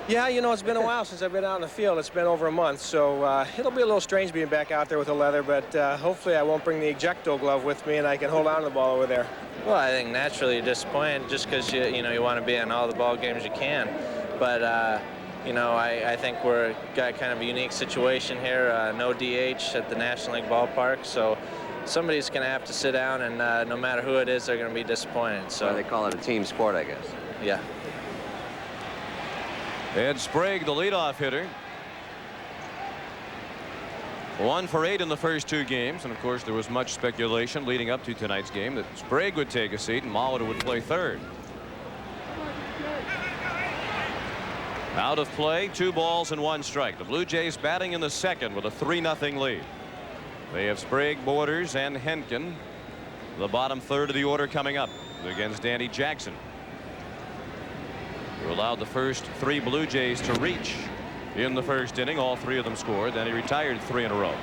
Yeah, you know, it's been a while since I've been out in the field. It's been over a month, so it'll be a little strange being back out there with the leather, but hopefully I won't bring the ejecto glove with me and I can hold on to the ball over there. Well, I think naturally you're disappointed just because you want to be in all the ball games you can. But, I think we're got kind of a unique situation here. No DH at the National League ballpark, so somebody's going to have to sit down, and no matter who it is, they're going to be disappointed. So they call it a team sport, I guess. Yeah. Ed Sprague, the leadoff hitter. 1 for 8 in the first 2 games, and of course there was much speculation leading up to tonight's game that Sprague would take a seat and Molitor would play third. Out of play, 2 balls and 1 strike. The Blue Jays batting in the second with a 3-0 lead. They have Sprague, Borders, and Henkin. The bottom third of the order coming up against Danny Jackson, who allowed the first 3 Blue Jays to reach in the first inning. All 3 of them scored. Then he retired 3 in a row.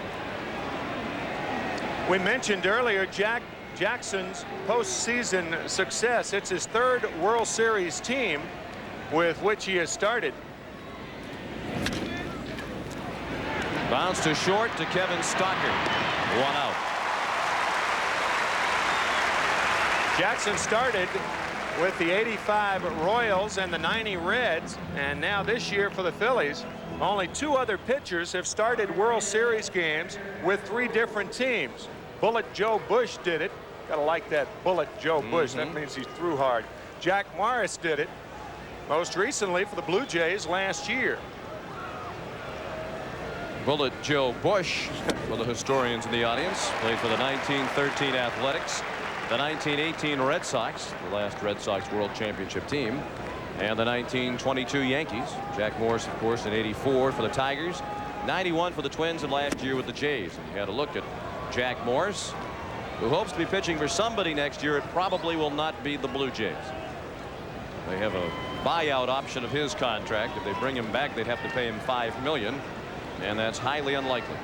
We mentioned earlier Jackson's postseason success. It's his 3rd World Series team with which he has started. Bounce to short to Kevin Stocker. 1 out. Jackson started with the 85 Royals and the 90 Reds, and now this year for the Phillies, only 2 other pitchers have started World Series games with 3 different teams. Bullet Joe Bush did it. Gotta like that, Bullet Joe Bush. That means he threw hard. Jack Morris did it most recently for the Blue Jays last year. Bullet Joe Bush, for the historians in the audience, played for the 1913 Athletics, the 1918 Red Sox, the last Red Sox World Championship team, and the 1922 Yankees. Jack Morris, of course, in '84 for the Tigers, 91 for the Twins, and last year with the Jays. And you had a look at Jack Morris, who hopes to be pitching for somebody next year. It probably will not be the Blue Jays. They have a buyout option of his contract. If they bring him back, they'd have to pay him $5 million, and that's highly unlikely.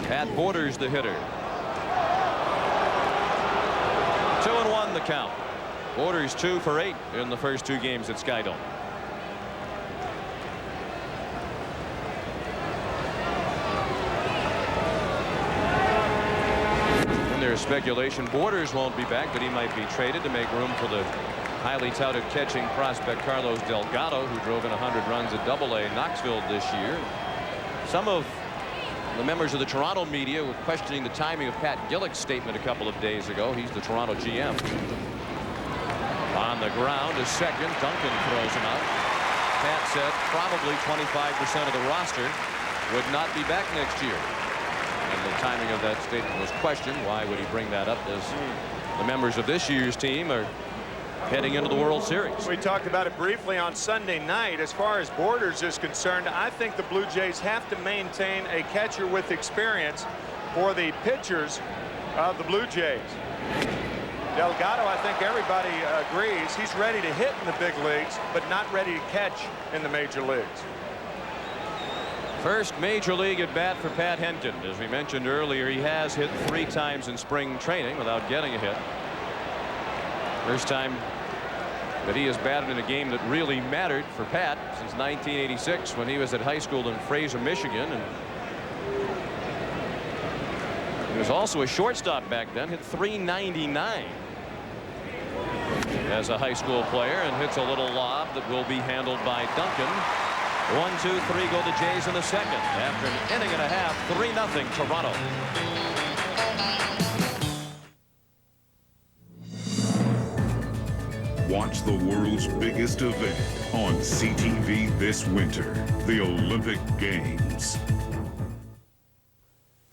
Pat Borders, the hitter. 2-1 the count. Borders 2 for 8 in the first 2 games at Skydome. And there's speculation Borders won't be back, but he might be traded to make room for the highly touted catching prospect Carlos Delgado, who drove in 100 runs at AA Knoxville this year. Some of the members of the Toronto media were questioning the timing of Pat Gillick's statement a couple of days ago. He's the Toronto GM. On the ground is second. Duncan throws him out. Pat said probably 25% of the roster would not be back next year. And the timing of that statement was questioned. Why would he bring that up as the members of this year's team are heading into the World Series? We talked about it briefly on Sunday night. As far as Borders is concerned, I think the Blue Jays have to maintain a catcher with experience for the pitchers of the Blue Jays. Delgado, I think everybody agrees, he's ready to hit in the big leagues, but not ready to catch in the major leagues. First major league at bat for Pat Henkin. As we mentioned earlier, he has hit 3 times in spring training without getting a hit. First time that he has batted in a game that really mattered for Pat since 1986, when he was at high school in Fraser, Michigan. And he was also a shortstop back then. Hit .399 as a high school player, and hits a little lob that will be handled by Duncan. 1-2-3 go the Jays in the second. After an inning and a half, 3-0 Toronto. Watch the world's biggest event on CTV this winter, the Olympic Games.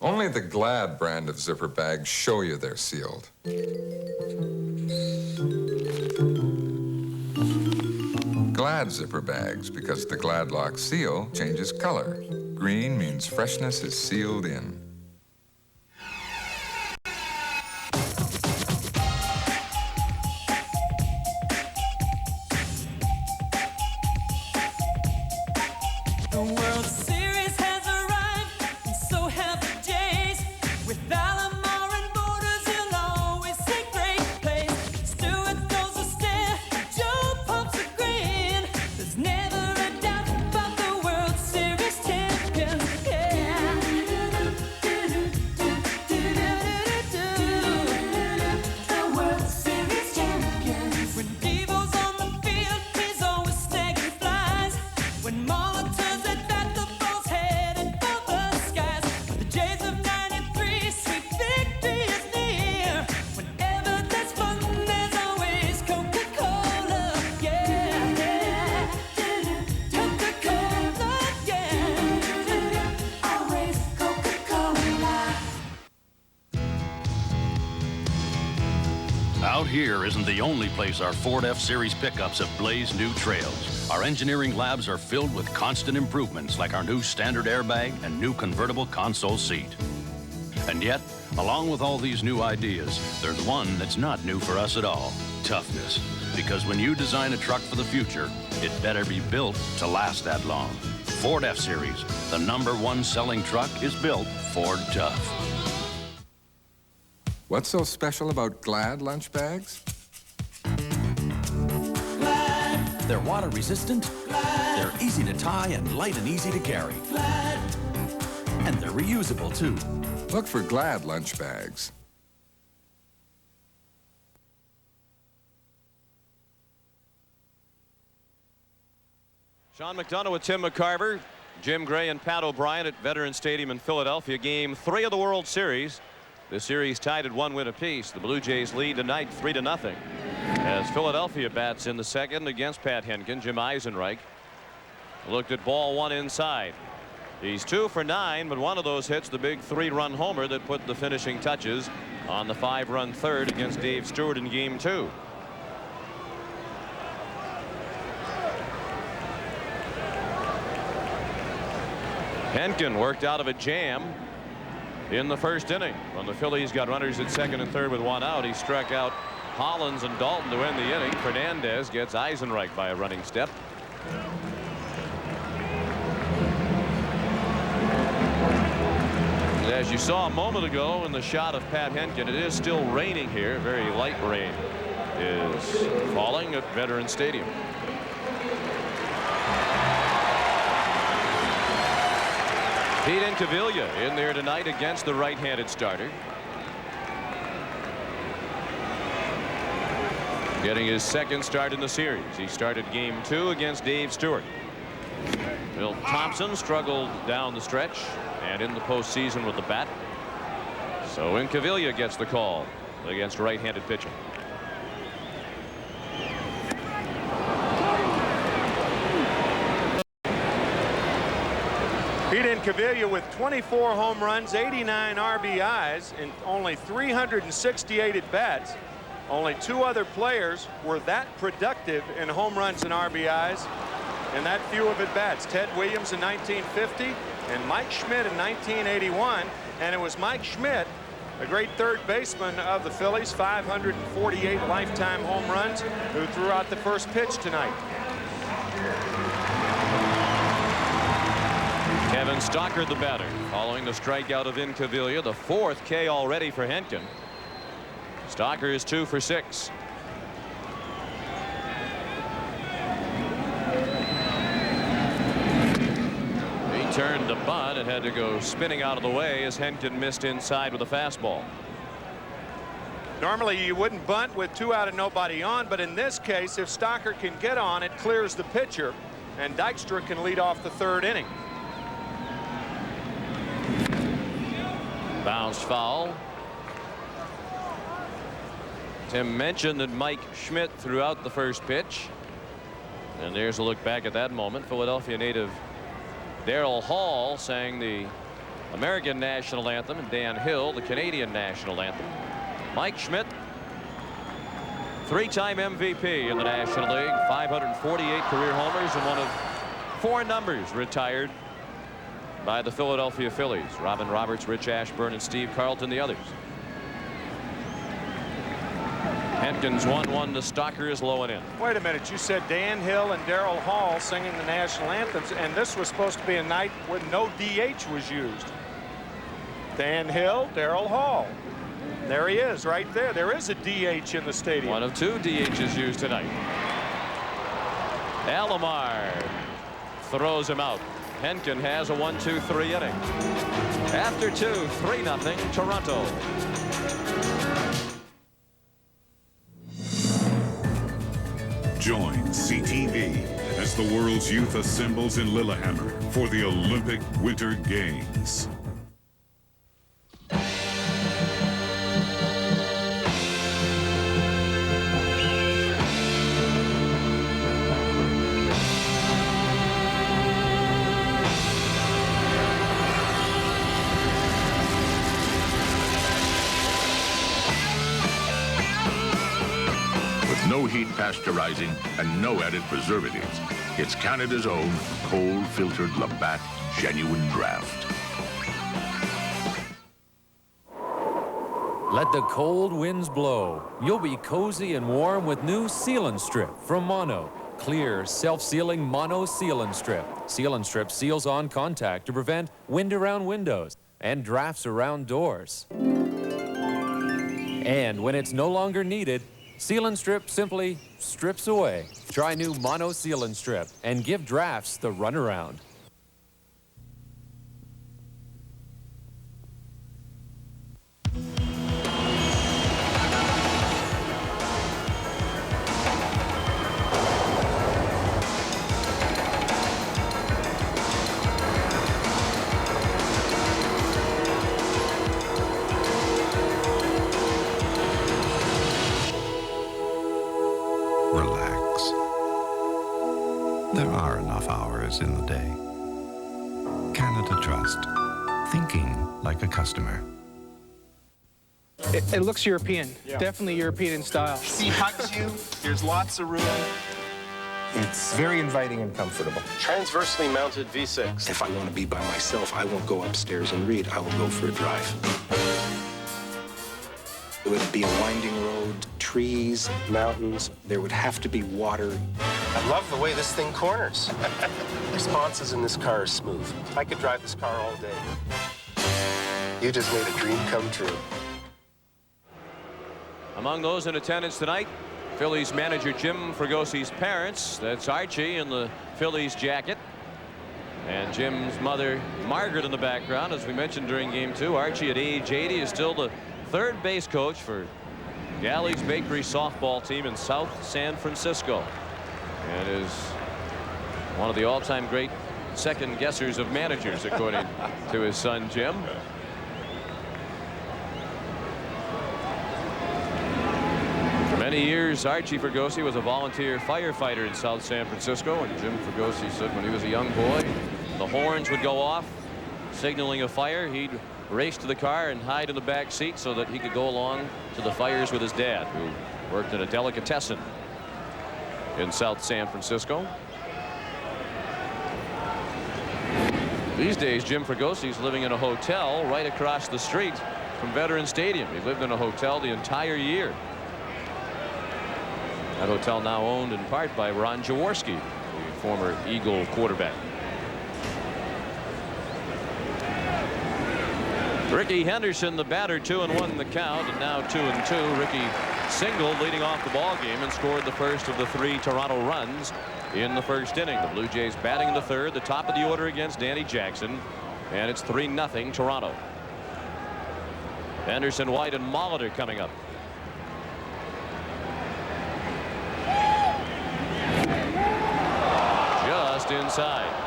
Only the Glad brand of zipper bags show you they're sealed. Glad zipper bags, because the Glad Lock seal changes color. Green means freshness is sealed in. Out here isn't the only place our Ford F-Series pickups have blazed new trails. Our engineering labs are filled with constant improvements like our new standard airbag and new convertible console seat. And yet, along with all these new ideas, there's one that's not new for us at all: toughness. Because when you design a truck for the future, it better be built to last that long. Ford F-Series, the #1 selling truck, is built Ford Tough. What's so special about Glad lunch bags? Glad. They're water resistant. Glad. They're easy to tie and light and easy to carry. Glad. And they're reusable too. Look for Glad lunch bags. Sean McDonough with Tim McCarver, Jim Gray and Pat O'Brien at Veterans Stadium in Philadelphia. Game 3 of the World Series. The series tied at 1 win apiece. The Blue Jays lead tonight 3-0. As Philadelphia bats in the second against Pat Henkin, Jim Eisenreich looked at ball 1 inside. He's 2 for 9, but one of those hits the big 3-run homer that put the finishing touches on the 5-run third against Dave Stewart in game 2. Henkin worked out of a jam in the first inning. When the Phillies got runners at second and third with 1 out, he struck out Hollins and Dalton to end the inning. Fernandez gets Eisenreich by a running step. As you saw a moment ago in the shot of Pat Henkin, it is still raining here. Very light rain is falling at Veterans Stadium. Pete Incaviglia in there tonight against the right-handed starter. Getting his second start in the series. He started game 2 against Dave Stewart. Bill Thompson struggled down the stretch and in the postseason with the bat. So Incaviglia gets the call against right-handed pitching. Pete Incaviglia with 24 home runs, 89 RBIs, and only 368 at-bats. Only 2 other players were that productive in home runs and RBIs and that few of at-bats. Ted Williams in 1950 and Mike Schmidt in 1981. And it was Mike Schmidt, a great third baseman of the Phillies, 548 lifetime home runs, who threw out the first pitch tonight. Kevin Stocker, the batter, following the strikeout of Incaviglia, the 4th K already for Henkin. Stocker is 2 for 6. He turned to bunt and had to go spinning out of the way as Henkin missed inside with a fastball. Normally you wouldn't bunt with 2 out and nobody on, but in this case, if Stocker can get on, it clears the pitcher, and Dykstra can lead off the 3rd inning. Bounced foul. Tim mentioned that Mike Schmidt threw out the first pitch. And there's a look back at that moment. Philadelphia native Darrell Hall sang the American national anthem, and Dan Hill the Canadian national anthem. Mike Schmidt, 3-time MVP in the National League, 548 career homers, and one of 4 numbers retired by the Philadelphia Phillies. Robin Roberts, Rich Ashburn, and Steve Carlton the others. Henkin's 1-1 to Stocker is low and in. Wait a minute, you said Dan Hill and Darrell Hall singing the national anthems, and this was supposed to be a night when no DH was used. Dan Hill, Darrell Hall. There he is right there. There is a DH in the stadium. One of 2 DHs used tonight. Alomar throws him out. Henkin has a 1-2-3 inning. After 2, 3-0 Toronto. Join CTV as the world's youth assembles in Lillehammer for the Olympic Winter Games. heat pasteurizing, and no added preservatives. It's Canada's own cold-filtered Labatt Genuine Draft. Let the cold winds blow. You'll be cozy and warm with new Seal and Strip from Mono. Clear, self-sealing Mono Seal and Strip. Seal and Strip seals on contact to prevent wind around windows and drafts around doors. And when it's no longer needed, Seal and Strip simply strips away. Try new Mono Seal and Strip and give drafts the runaround. Relax. There are enough hours in the day. Canada Trust. Thinking like a customer. It looks European. Yeah. Definitely European in style. He hugs you. There's lots of room. It's very inviting and comfortable. Transversely mounted V6. If I want to be by myself, I won't go upstairs and read. I will go for a drive. It would be a winding road, trees, mountains. There would have to be water. I love the way this thing corners. Responses in this car are smooth. I could drive this car all day. You just made a dream come true. Among those in attendance tonight, Phillies manager Jim Fregosi's parents. That's Archie in the Phillies jacket. And Jim's mother, Margaret, in the background. As we mentioned during Game 2, Archie at age 80 is still the third base coach for Galley's Bakery softball team in South San Francisco. And is one of the all-time great second guessers of managers, according to his son, Jim. For many years, Archie Fregosi was a volunteer firefighter in South San Francisco, and Jim Fregosi said when he was a young boy, the horns would go off, signaling a fire. He'd race to the car and hide in the back seat so that he could go along to the fires with his dad, who worked at a delicatessen in South San Francisco. These days, Jim Fregosi's living in a hotel right across the street from Veterans Stadium. He lived in a hotel the entire year. That hotel now owned in part by Ron Jaworski, the former Eagle quarterback. Ricky Henderson, the batter, 2-1 the count, and now 2-2. Ricky singled leading off the ball game and scored the first of the 3 Toronto runs in the first inning. The Blue Jays batting in the third, the top of the order against Danny Jackson, and it's 3-0 Toronto. Henderson, White, and Molitor coming up. Just inside.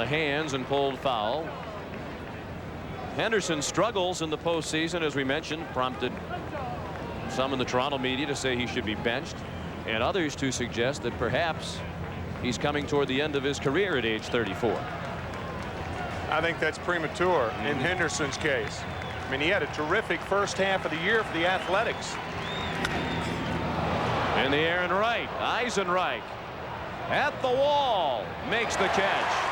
Hands and pulled foul. Henderson struggles in the postseason, as we mentioned, prompted some in the Toronto media to say he should be benched, and others to suggest that perhaps he's coming toward the end of his career at age 34. I think that's premature in Henderson's case. I mean, he had a terrific first half of the year for the Athletics. In the air and right, Eisenreich at the wall makes the catch.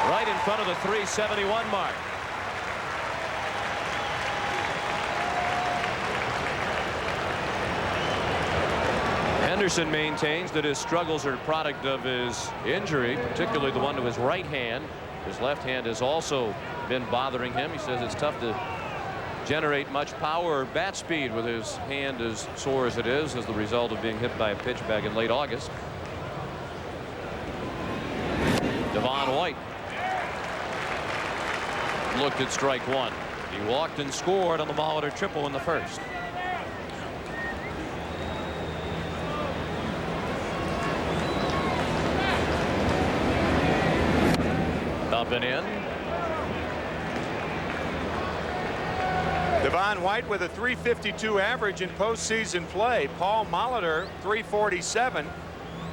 Right in front of the 371 mark. Henderson maintains that his struggles are a product of his injury, particularly the one to his right hand. His left hand has also been bothering him. He says it's tough to generate much power or bat speed with his hand as sore as it is as the result of being hit by a pitch back in late August. Devon White looked at strike one. He walked and scored on the Molitor triple in the first. Up and in. Devon White with a .352 average in postseason play. Paul Molitor .347,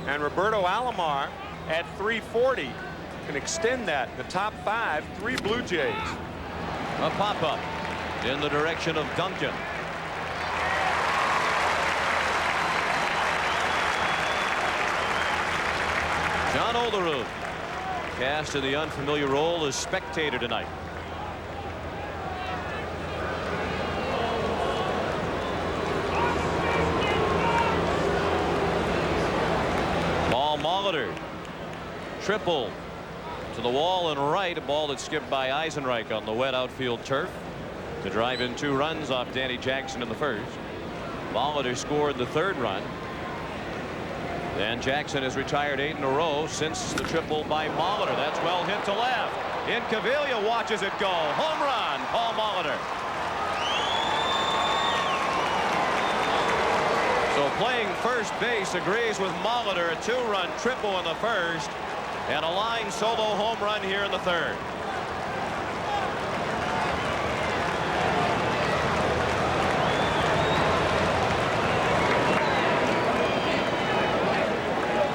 and Roberto Alomar at .340 can extend that. The top 5, 3 Blue Jays. A pop-up in the direction of Duncan. John Olerud cast in the unfamiliar role as spectator tonight. Paul Molitor, triple to the wall and right, a ball that skipped by Eisenreich on the wet outfield turf to drive in 2 runs off Danny Jackson in the first. Molitor scored the 3rd run. And Jackson has retired 8 in a row since the triple by Molitor. That's well hit to left. Incaviglia watches it go. Home run, Paul Molitor. So playing first base agrees with Molitor. A 2-run triple in the first and a line solo home run here in the 3rd.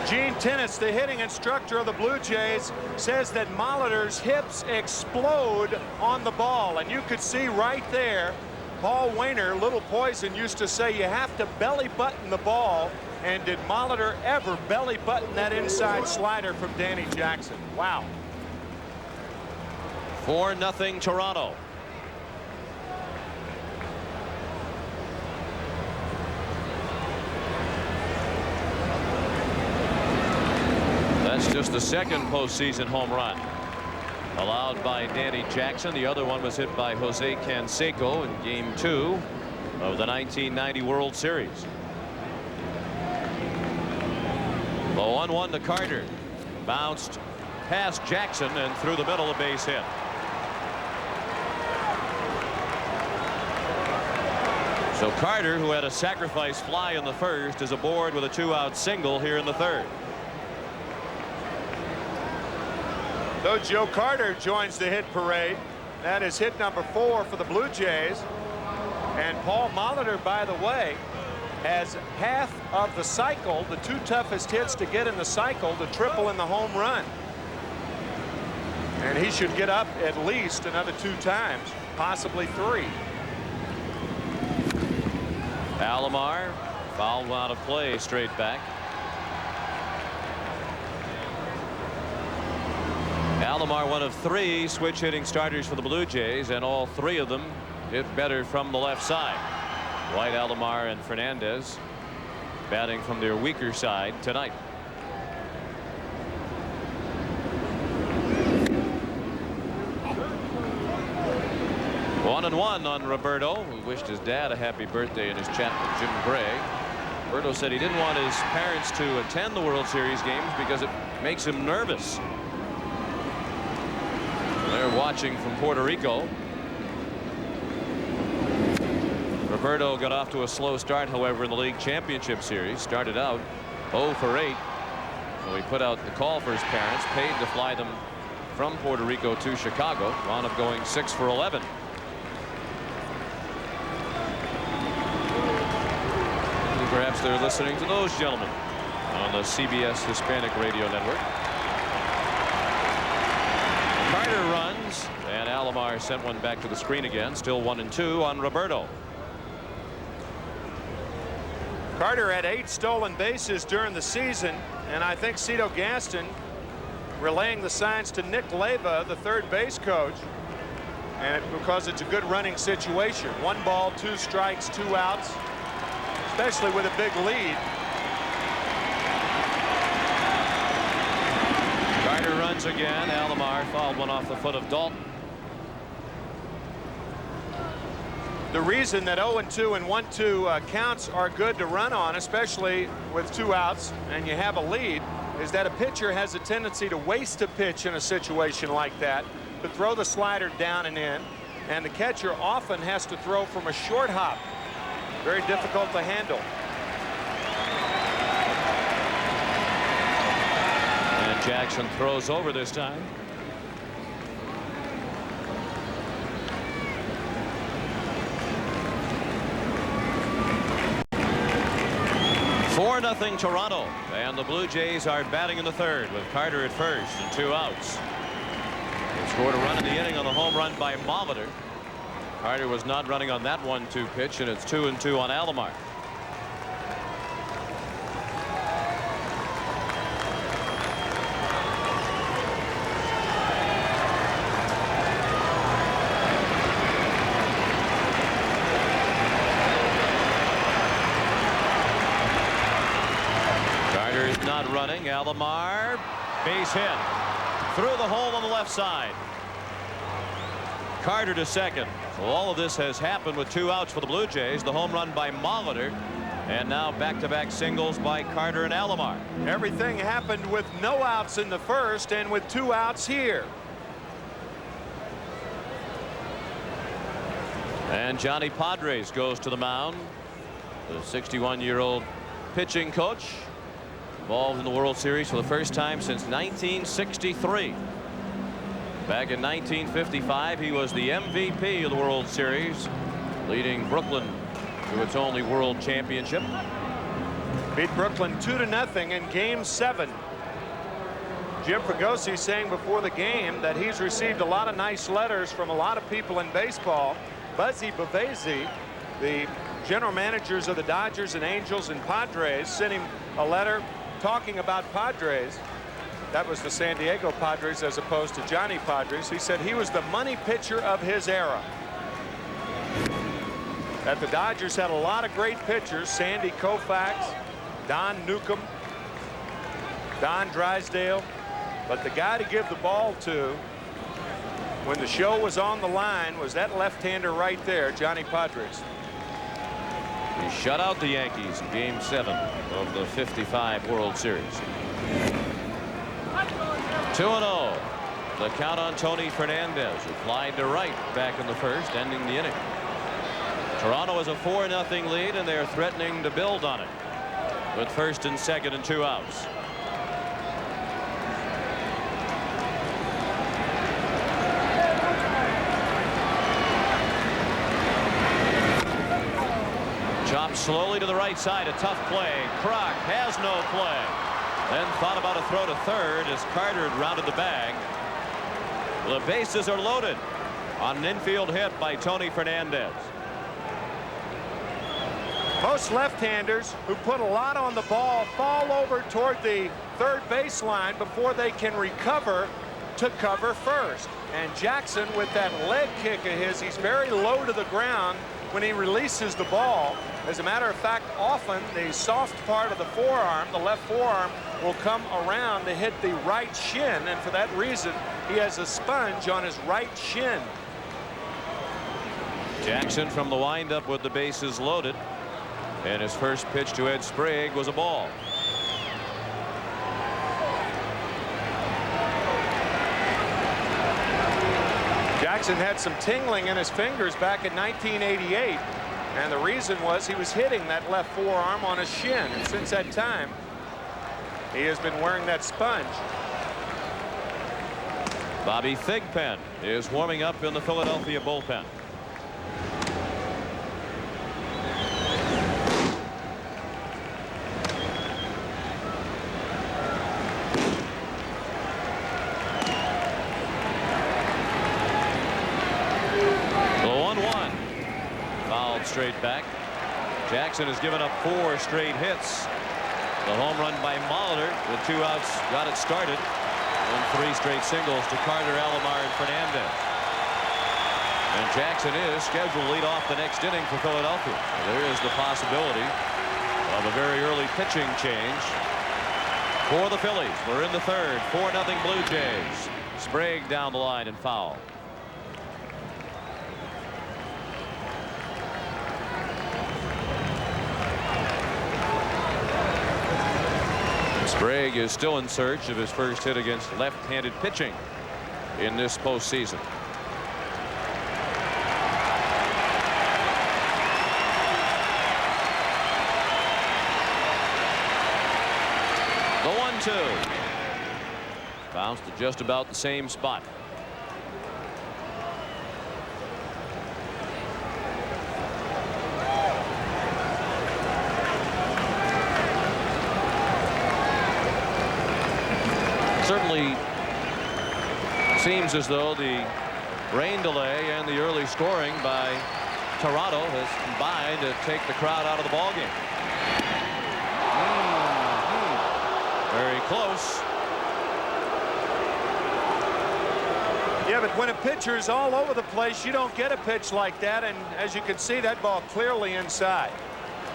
Gene Tennis, the hitting instructor of the Blue Jays, says that Molitor's hips explode on the ball. And you could see right there, Paul Wainer, Little Poison, used to say you have to belly button the ball. And did Molitor ever belly button that inside slider from Danny Jackson? Wow. 4-0 Toronto. That's just the 2nd postseason home run allowed by Danny Jackson. The other one was hit by Jose Canseco in Game 2 of the 1990 World Series. The 1-1 to Carter. Bounced past Jackson and through the middle, a base hit. So Carter, who had a sacrifice fly in the first, is aboard with a 2-out single here in the 3rd. Though Joe Carter joins the hit parade. That is hit number 4 for the Blue Jays. And Paul Molitor, by the way, has half of the cycle, the 2 toughest hits to get in the cycle, the triple and the home run. And he should get up at least another 2 times, possibly 3. Alomar fouled out of play straight back. Alomar, one of 3 switch hitting starters for the Blue Jays, and all 3 of them hit better from the left side. White, Alomar, and Fernandez batting from their weaker side tonight. One and one on Roberto, who wished his dad a happy birthday in his chat with Jim Gray. Roberto said he didn't want his parents to attend the World Series games because it makes him nervous. They're watching from Puerto Rico. Roberto got off to a slow start, however, in the league championship series. Started out 0 for 8. So he put out the call for his parents, paid to fly them from Puerto Rico to Chicago. Wound up going 6 for 11. And perhaps they're listening to those gentlemen on the CBS Hispanic Radio Network. Carter runs, and Alomar sent one back to the screen again. Still 1-2 on Roberto. Carter had 8 stolen bases during the season, and I think Cito Gaston relaying the signs to Nick Leyva, the third base coach, and because it's a good running situation. 1 ball, 2 strikes, 2 outs, especially with a big lead. Carter runs again. Alomar fouled one off the foot of Dalton. The reason that 0-2 and 1-2 counts are good to run on, especially with 2 outs and you have a lead, is that a pitcher has a tendency to waste a pitch in a situation like that, to throw the slider down and in, and the catcher often has to throw from a short hop. Very difficult to handle. And Jackson throws over this time. 4-0 Toronto, and the Blue Jays are batting in the third with Carter at first and 2 outs. They scored a run in the inning on the home run by Molitor. Carter was not running on that 1-2 pitch, and it's 2-2 on Alomar. Carter is not running. Alomar, base hit through the hole on the left side. Carter to second. So all of this has happened with 2 outs for the Blue Jays. The home run by Molitor, and now back-to-back singles by Carter and Alomar. Everything happened with no outs in the first and with 2 outs here. And Johnny Padres goes to the mound. The 61-year-old pitching coach involved in the World Series for the first time since 1963. Back in 1955, he was the MVP of the World Series, leading Brooklyn to its only world championship. Beat Brooklyn 2-0 in Game 7. Jim Fregosi saying before the game that he's received a lot of nice letters from a lot of people in baseball. Buzzy Bavesi, the general managers of the Dodgers and Angels and Padres, sent him a letter talking about Padres. That was the San Diego Padres as opposed to Johnny Padres. He said he was the money pitcher of his era. That the Dodgers had a lot of great pitchers. Sandy Koufax, Don Newcomb, Don Drysdale. But the guy to give the ball to when the show was on the line was that left-hander right there, Johnny Padres. He shut out the Yankees in Game 7 of the '55 World Series. 2-0. The count on Tony Fernandez, who flied to right back in the first, ending the inning. Toronto has a 4-0 lead, and they're threatening to build on it with first and second and 2 outs. Chopped slowly to the right side. A tough play. Kroc has no play. Then thought about a throw to third as Carter had rounded the bag. The bases are loaded on an infield hit by Tony Fernandez. Most left-handers who put a lot on the ball fall over toward the third baseline before they can recover to cover first. And Jackson, with that leg kick of his, he's very low to the ground when he releases the ball. As a matter of fact, often the soft part of the forearm, the left forearm, will come around to hit the right shin, and for that reason he has a sponge on his right shin. Jackson from the windup with the bases loaded, and his first pitch to Ed Sprague was a ball. Jackson had some tingling in his fingers back in 1988, and the reason was he was hitting that left forearm on his shin, and since that time he has been wearing that sponge. Bobby Thigpen is warming up in the Philadelphia bullpen. Straight back. Jackson has given up 4 straight hits. The home run by Molitor with 2 outs got it started, and 3 straight singles to Carter, Alomar, and Fernandez. And Jackson is scheduled to lead off the next inning for Philadelphia. There is the possibility of a very early pitching change for the Phillies. We're in the third. 4-0 Blue Jays. Sprague down the line and foul. Sprague is still in search of his first hit against left-handed pitching in this postseason. The 1-2. Bounced to just about the same spot. Seems as though the rain delay and the early scoring by Toronto has combined to take the crowd out of the ball game. Very close. Yeah, but when a pitcher is all over the place, you don't get a pitch like that. And as you can see, that ball clearly inside.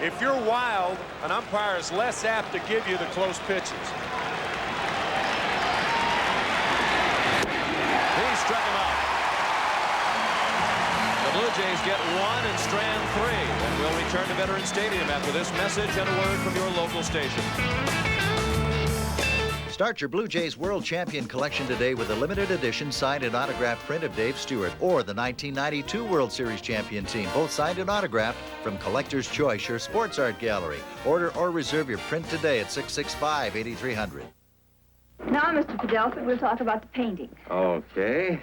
If you're wild, an umpire is less apt to give you the close pitches. He struck him out. The Blue Jays get one and strand three. And we'll return to Veterans Stadium after this message and a word from your local station. Start your Blue Jays World Champion collection today with a limited edition signed and autographed print of Dave Stewart or the 1992 World Series champion team, both signed and autographed from Collector's Choice, your sports art gallery. Order or reserve your print today at 665-8300. Now, Mr. Fidelford, we'll talk about the painting. Okay.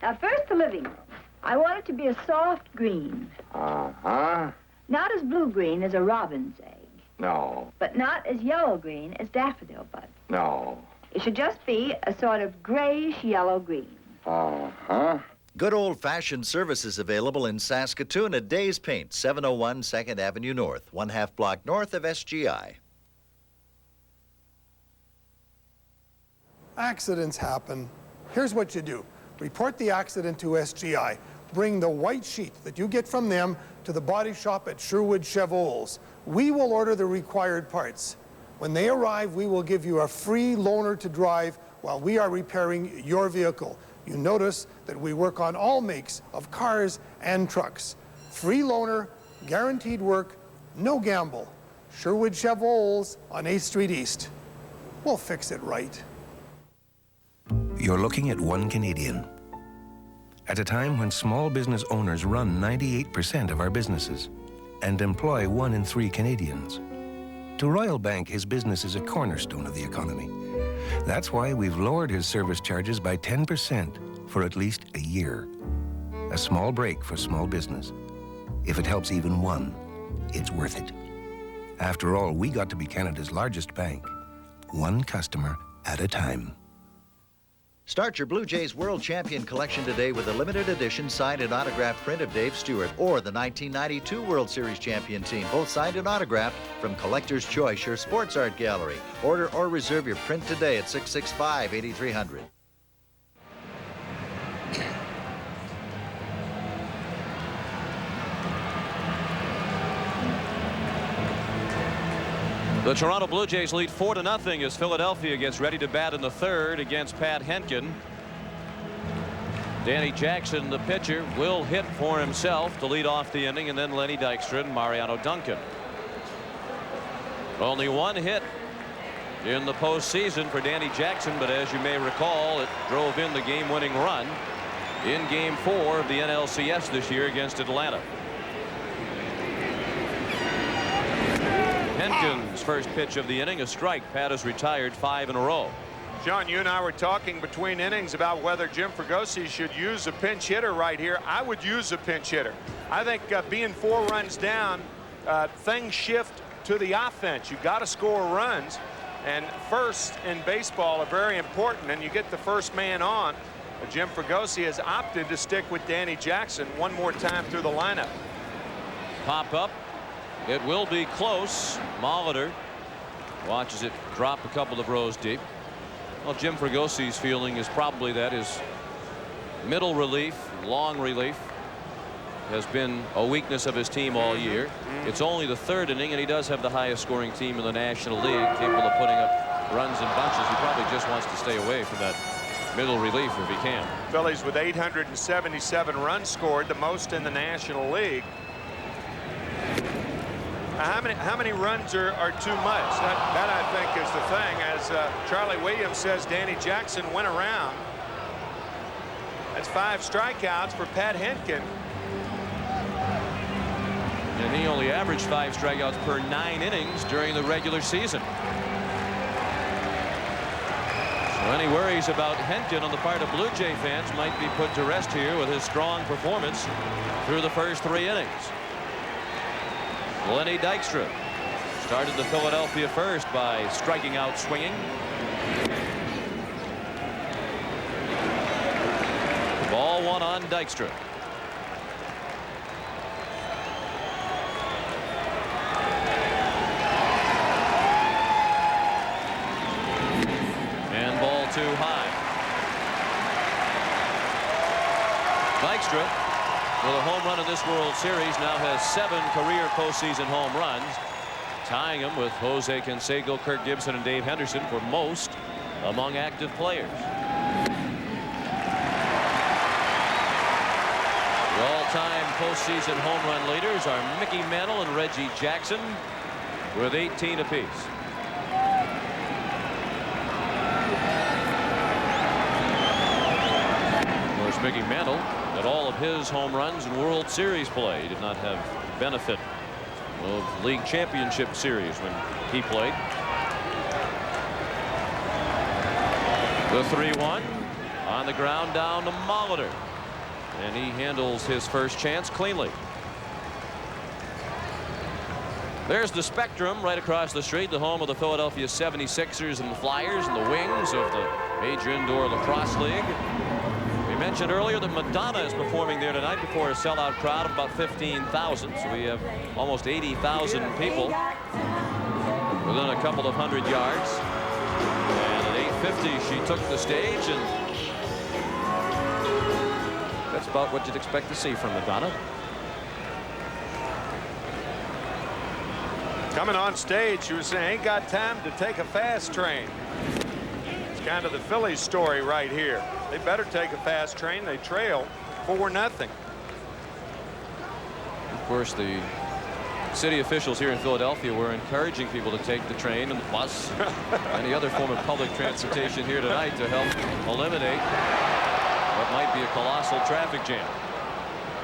Now, first, the living room. I want it to be a soft green. Uh-huh. Not as blue-green as a robin's egg. No. But not as yellow-green as daffodil bud. No. It should just be a sort of grayish-yellow green. Uh-huh. Good old-fashioned services available in Saskatoon at Days Paint, 701 2nd Avenue North, 1/2 block north of SGI. Accidents happen. Here's what you do. Report the accident to SGI. Bring the white sheet that you get from them to the body shop at Sherwood Chevrolet. We will order the required parts. When they arrive, we will give you a free loaner to drive while we are repairing your vehicle. You notice that we work on all makes of cars and trucks. Free loaner, guaranteed work, no gamble. Sherwood Chevrolet on 8th Street East. We'll fix it right. You're looking at one Canadian. At a time when small business owners run 98% of our businesses and employ 1 in 3 Canadians. To Royal Bank, his business is a cornerstone of the economy. That's why we've lowered his service charges by 10% for at least a year. A small break for small business. If it helps even one, it's worth it. After all, we got to be Canada's largest bank, one customer at a time. Start your Blue Jays World Champion collection today with a limited edition signed and autographed print of Dave Stewart or the 1992 World Series champion team, both signed and autographed from Collector's Choice, your sports art gallery. Order or reserve your print today at 665-8300. The Toronto Blue Jays lead 4-0 as Philadelphia gets ready to bat in the third against Pat Henkin. Danny Jackson, the pitcher, will hit for himself to lead off the inning, and then Lenny Dykstra and Mariano Duncan. Only one hit in the postseason for Danny Jackson, but as you may recall, it drove in the game-winning run in Game 4 of the NLCS this year against Atlanta. Henkin's first pitch of the inning, a strike. Pat has retired 5 in a row. John, you and I were talking between innings about whether Jim Fregosi should use a pinch hitter right here. I would use a pinch hitter. I think being 4 runs down, things shift to the offense. You got to score runs, and first in baseball are very important, and you get the first man on. Jim Fregosi has opted to stick with Danny Jackson one more time through the lineup. Pop up. It will be close. Molitor watches it drop a couple of rows deep. Well, Jim Fregosi's feeling is probably that his middle relief, long relief, has been a weakness of his team all year. It's only the third inning, and he does have the highest scoring team in the National League, capable of putting up runs in bunches. He probably just wants to stay away from that middle relief if he can. Phillies with 877 runs scored, the most in the National League. How many runs are too much? That I think is the thing. As Charlie Williams says, Danny Jackson went around. That's 5 strikeouts for Pat Henkin. And he only averaged 5 strikeouts per 9 innings during the regular season. So any worries about Henkin on the part of Blue Jay fans might be put to rest here with his strong performance through the first 3 innings. Lenny Dykstra started the Philadelphia first by striking out swinging. 1 on Dykstra. And ball 2 high. Dykstra, with a home run in this World Series, now has 7 career postseason home runs, tying him with Jose Canseco, Kirk Gibson, and Dave Henderson for most among active players. The all-time postseason home run leaders are Mickey Mantle and Reggie Jackson with 18 apiece. Of course, Mickey Mantle, at all of his home runs in World Series play, did not have benefit of League Championship Series when he played. The 3-1 on the ground down to Molitor, and he handles his first chance cleanly. There's the Spectrum right across the street, the home of the Philadelphia 76ers and the Flyers and the wings of the Major Indoor Lacrosse League. We mentioned earlier that Madonna is performing there tonight before a sellout crowd of about 15,000. So we have almost 80,000 people within a couple of hundred yards. And at 8:50 she took the stage, and that's about what you'd expect to see from Madonna. Coming on stage, she was saying, ain't got time to take a fast train. It's kind of the Phillies story right here. They better take a fast train. They trail 4-0. Of course, the city officials here in Philadelphia were encouraging people to take the train and the bus, any other form of public transportation here tonight to help eliminate what might be a colossal traffic jam.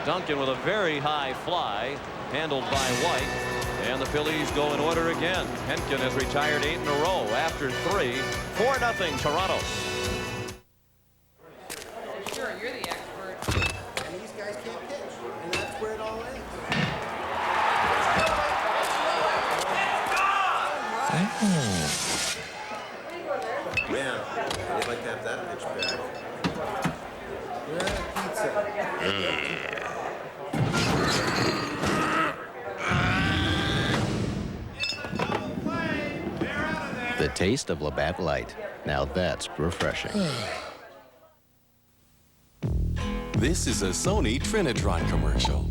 Duncan with a very high fly, handled by White. And the Phillies go in order again. Henkin has retired 8 in a row after 3. 4-0 Toronto. Sure, you're the expert. And these guys can't pitch, and that's where it all ends. Man, I'd like to have that pitch back. Pizza. The taste of Labatt Light. Now that's refreshing. This is a Sony Trinitron commercial.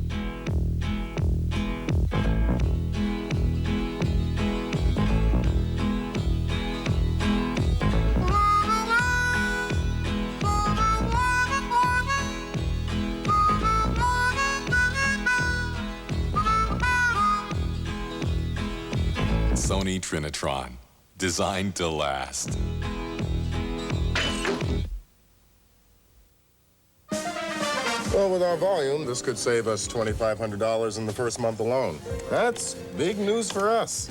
Sony Trinitron. Designed to last. Well, with our volume, this could save us $2,500 in the first month alone. That's big news for us.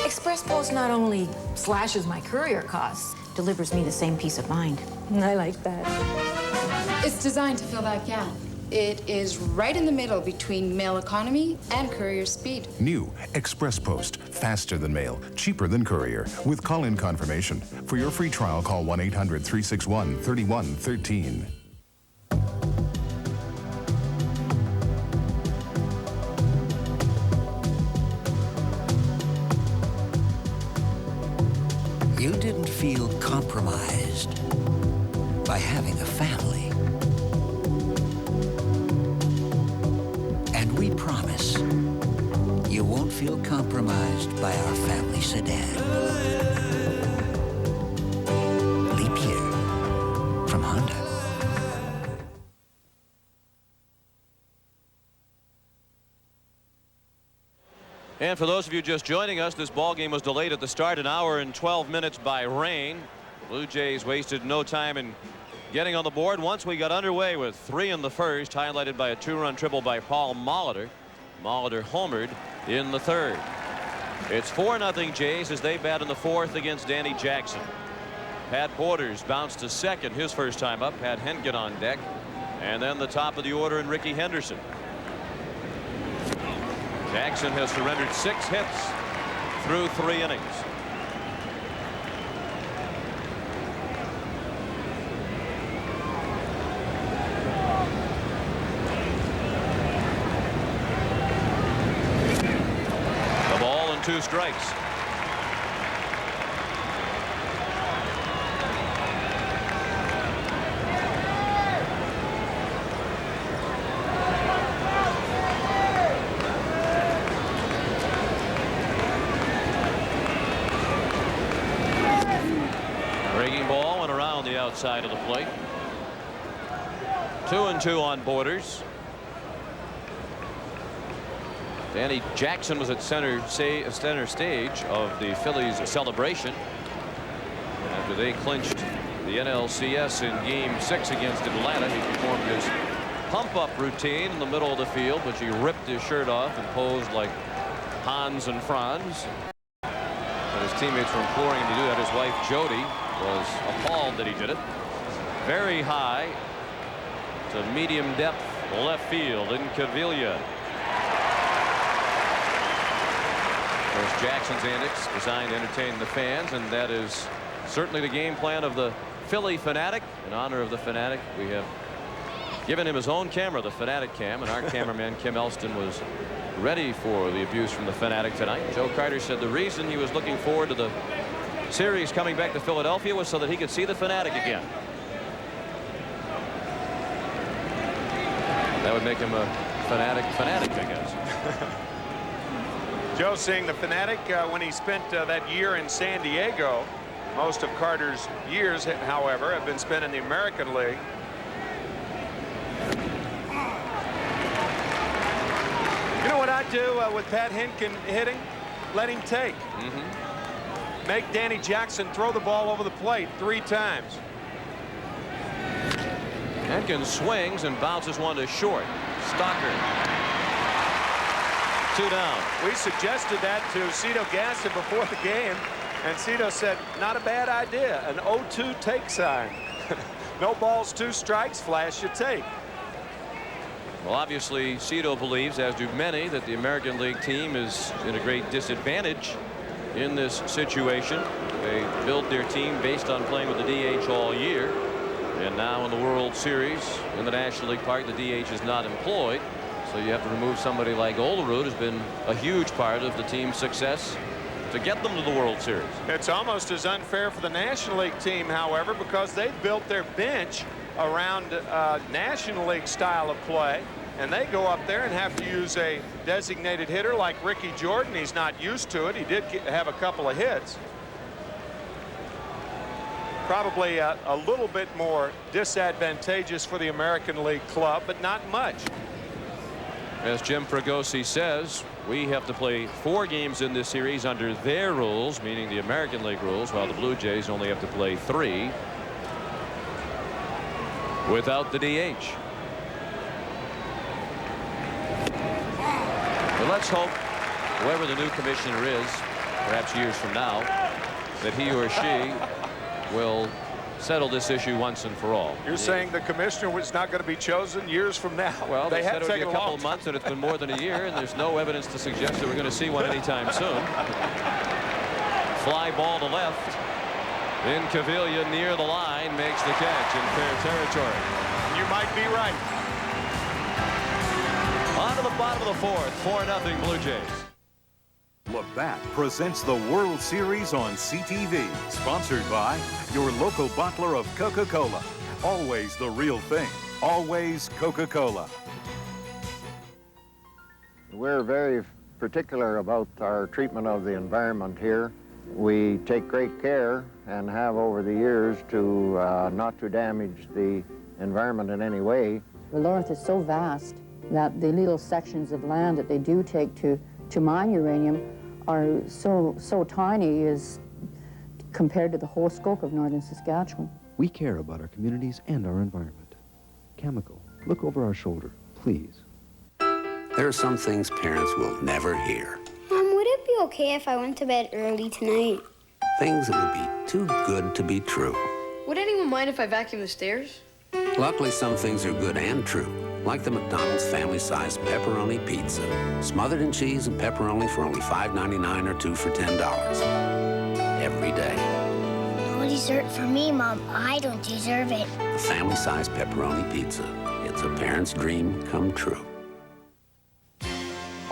Express Post not only slashes my courier costs, delivers me the same peace of mind. I like that. It's designed to fill that gap. It is right in the middle between mail economy and courier speed. New Express Post. Faster than mail, cheaper than courier. With call-in confirmation. For your free trial, call 1-800-361-3113. You didn't feel compromised by having a family. And we promise you won't feel compromised by our family sedan. Leap year from Honda. And for those of you just joining us, this ball game was delayed at the start, an hour and 12 minutes by rain. The Blue Jays wasted no time in getting on the board once we got underway with 3 in the first, highlighted by a 2-run triple by Paul Molitor. Molitor homered in the 3rd. It's 4-0 Jays as they bat in the 4th against Danny Jackson. Pat Porter's bounced to second his first time up, had Henkin on deck, and then the top of the order and Ricky Henderson. Jackson has surrendered 6 hits through 3 innings. and 2 strikes. Breaking ball went around the outside of the plate. 2-2 on Borders. Danny Jackson was at center stage of the Phillies celebration after they clinched the NLCS in Game 6 against Atlanta. He performed his pump-up routine in the middle of the field, but he ripped his shirt off and posed like Hans and Franz. And his teammates were imploring him to do that. His wife Jody was appalled that he did it. Very high to medium depth left field in Cavilla. There's Jackson's antics designed to entertain the fans, and that is certainly the game plan of the Philly Fanatic. In honor of the Fanatic, we have given him his own camera, the Fanatic Cam, and our cameraman Kim Elston was ready for the abuse from the Fanatic tonight. Joe Carter said the reason he was looking forward to the series coming back to Philadelphia was so that he could see the Fanatic again. That would make him a fanatic, I guess. Joe seeing the Fanatic when he spent that year in San Diego. Most of Carter's years, however, have been spent in the American League. You know what I do with Pat Hinkin hitting? Let him take. Make Danny Jackson throw the ball over the plate 3 times. Hinkin swings and bounces one to short. Stocker. 2 down. We suggested that to Cito Gaston before the game, and Cito said, not a bad idea. An 0-2 take sign. No balls, 2 strikes, flash your take. Well, obviously, Cito believes, as do many, that the American League team is in a great disadvantage in this situation. They built their team based on playing with the DH all year. And now in the World Series, in the National League Park, the DH is not employed. So you have to remove somebody like Olerud, who's been a huge part of the team's success to get them to the World Series. It's almost as unfair for the National League team, however, because they built their bench around National League style of play, and they go up there and have to use a designated hitter like Ricky Jordan. He's not used to it. He did have a couple of hits. Probably a little bit more disadvantageous for the American League club, but not much. As Jim Fregosi says, we have to play 4 games in this series under their rules, meaning the American League rules, while the Blue Jays only have to play 3 without the DH. But let's hope whoever the new commissioner is, perhaps years from now, that he or she will settle this issue once and for all. You're saying the commissioner was not going to be chosen years from now? Well, they said have it would be a taken couple of months, and it's been more than a year, and there's no evidence to suggest that we're going to see one anytime soon. Fly ball to left. In Cavilla near the line makes the catch in fair territory. You might be right. On to the bottom of the 4th, 4-0 Blue Jays. Labatt presents the World Series on CTV, sponsored by your local bottler of Coca-Cola. Always the real thing. Always Coca-Cola. We're very particular about our treatment of the environment here. We take great care and have over the years to not to damage the environment in any way. The North is so vast that the little sections of land that they do take to mine uranium are so tiny as compared to the whole scope of northern Saskatchewan. We care about our communities and our environment. Chemical, look over our shoulder, please. There are some things parents will never hear. Mom, would it be okay if I went to bed early tonight? Things that would be too good to be true. Would anyone mind if I vacuum the stairs? Luckily, some things are good and true, like the McDonald's family-sized pepperoni pizza, smothered in cheese and pepperoni for only $5.99 or 2 for $10 every day. No dessert for me, Mom. I don't deserve it. The family-sized pepperoni pizza. It's a parent's dream come true.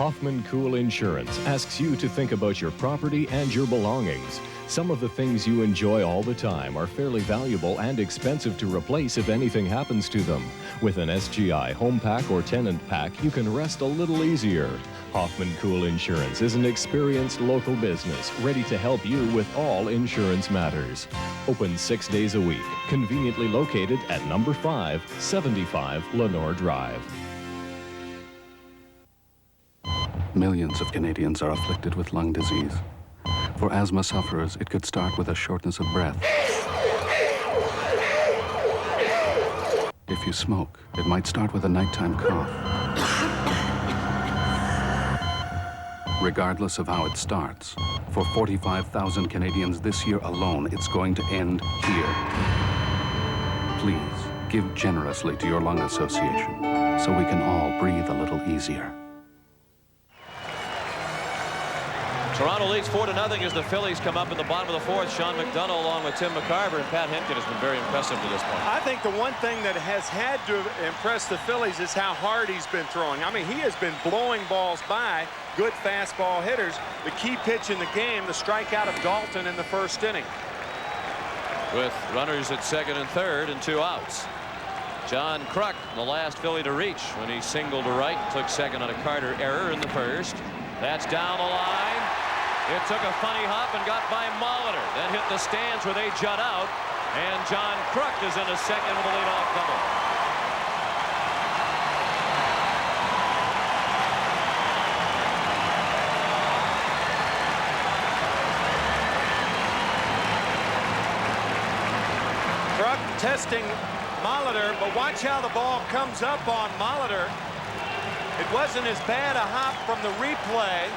Hoffman Cool Insurance asks you to think about your property and your belongings. Some of the things you enjoy all the time are fairly valuable and expensive to replace if anything happens to them. With an SGI home pack or tenant pack, you can rest a little easier. Hoffman Cool Insurance is an experienced local business ready to help you with all insurance matters. Open 6 days a week, conveniently located at number 575 Lenore Drive. Millions of Canadians are afflicted with lung disease. For asthma sufferers, it could start with a shortness of breath. If you smoke, it might start with a nighttime cough. Regardless of how it starts, for 45,000 Canadians this year alone, it's going to end here. Please, give generously to your lung association so we can all breathe a little easier. Toronto leads 4-0 as the Phillies come up in the bottom of the fourth. Sean McDonough along with Tim McCarver, and Pat Henkin has been very impressive to this point. I think the one thing that has had to impress the Phillies is how hard he's been throwing. I mean, he has been blowing balls by good fastball hitters. The key pitch in the game, the strikeout of Dalton in the first inning. With runners at second and third and 2 outs. John Kruk, the last Philly to reach when he singled to right, took second on a Carter error in the first. That's down the line. It took a funny hop and got by Molitor, then hit the stands where they jut out, and John Kruk is in a second with a leadoff double. Kruk testing Molitor, but watch how the ball comes up on Molitor. It wasn't as bad a hop from the replay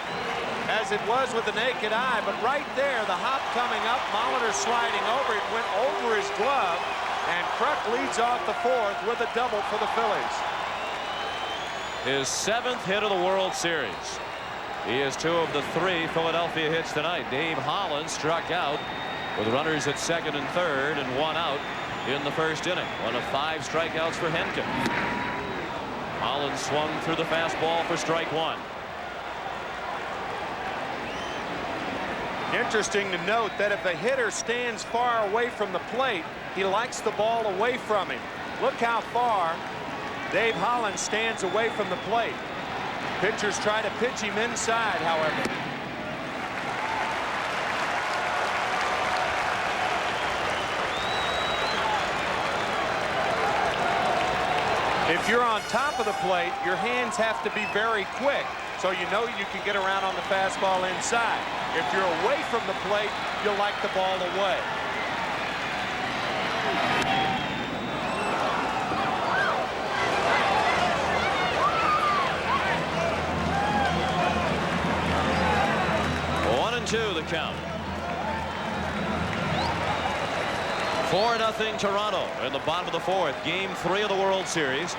as it was with the naked eye, but right there, the hop coming up, Molitor sliding over, it went over his glove, and Kruk leads off the fourth with a double for the Phillies. His 7th hit of the World Series. He has 2 of the 3 Philadelphia hits tonight. Dave Holland struck out with runners at second and third and 1 out in the first inning. 1 of 5 strikeouts for Henkin. Holland swung through the fastball for strike 1. Interesting to note that if a hitter stands far away from the plate, he likes the ball away from him. Look how far Dave Holland stands away from the plate. Pitchers try to pitch him inside, however. If you're on top of the plate, your hands have to be very quick, so you know you can get around on the fastball inside. If you're away from the plate, you'll like the ball away. One and 2 the count. 4-0 Toronto in the bottom of the fourth. Game 3 of the World Series.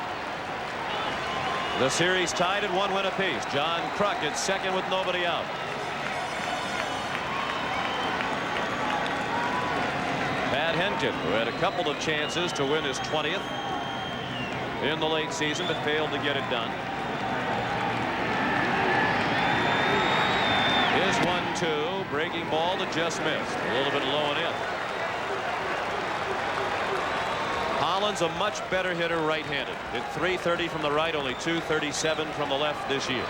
The series tied at 1 win apiece. John Kruk at second with nobody out. Pat Henkin, who had a couple of chances to win his 20th in the late season, but failed to get it done. His 1-2 breaking ball that just missed. A little bit low and in. Holland's a much better hitter right-handed. Hit .330 from the right, only .237 from the left this year.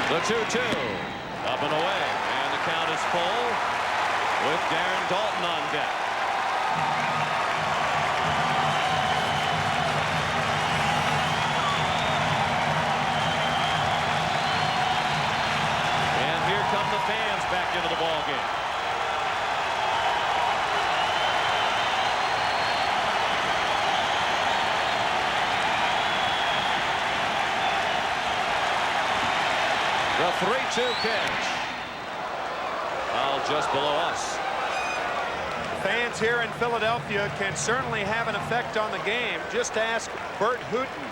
The 2-2 up and away, and the count is full with Darren Dalton on deck. Come the fans back into the ball game. The 3-2 pitch. Foul just below us. Fans here in Philadelphia can certainly have an effect on the game. Just ask Bert Hooton.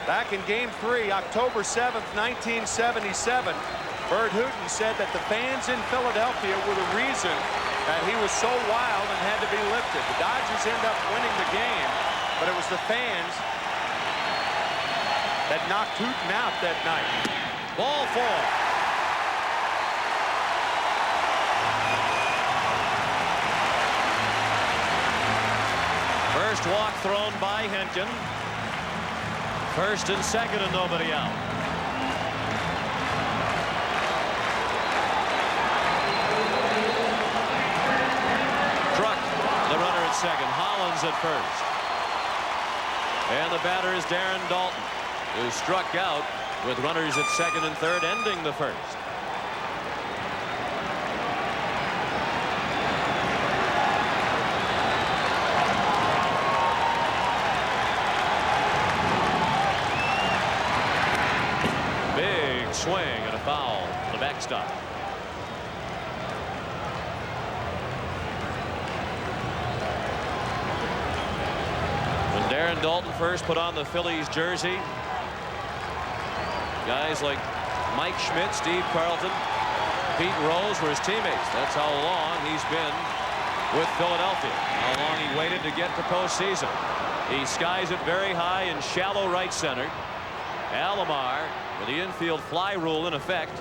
Back in Game 3, October 7th, 1977. Bert Hooton said that the fans in Philadelphia were the reason that he was so wild and had to be lifted. The Dodgers end up winning the game, but it was the fans that knocked Hooten out that night. Ball 4. First walk thrown by Henkin. First and second and nobody out. Truck, the runner at second. Hollins at first. And the batter is Darren Daulton, who struck out with runners at second and third, ending the first. Big swing and a foul on the backstop. When Darren Daulton first put on the Phillies jersey, guys like Mike Schmidt, Steve Carlton, Pete Rose were his teammates. That's how long he's been with Philadelphia. How long he waited to get to postseason. He skies it very high in shallow right center. Alomar, with the infield fly rule in effect,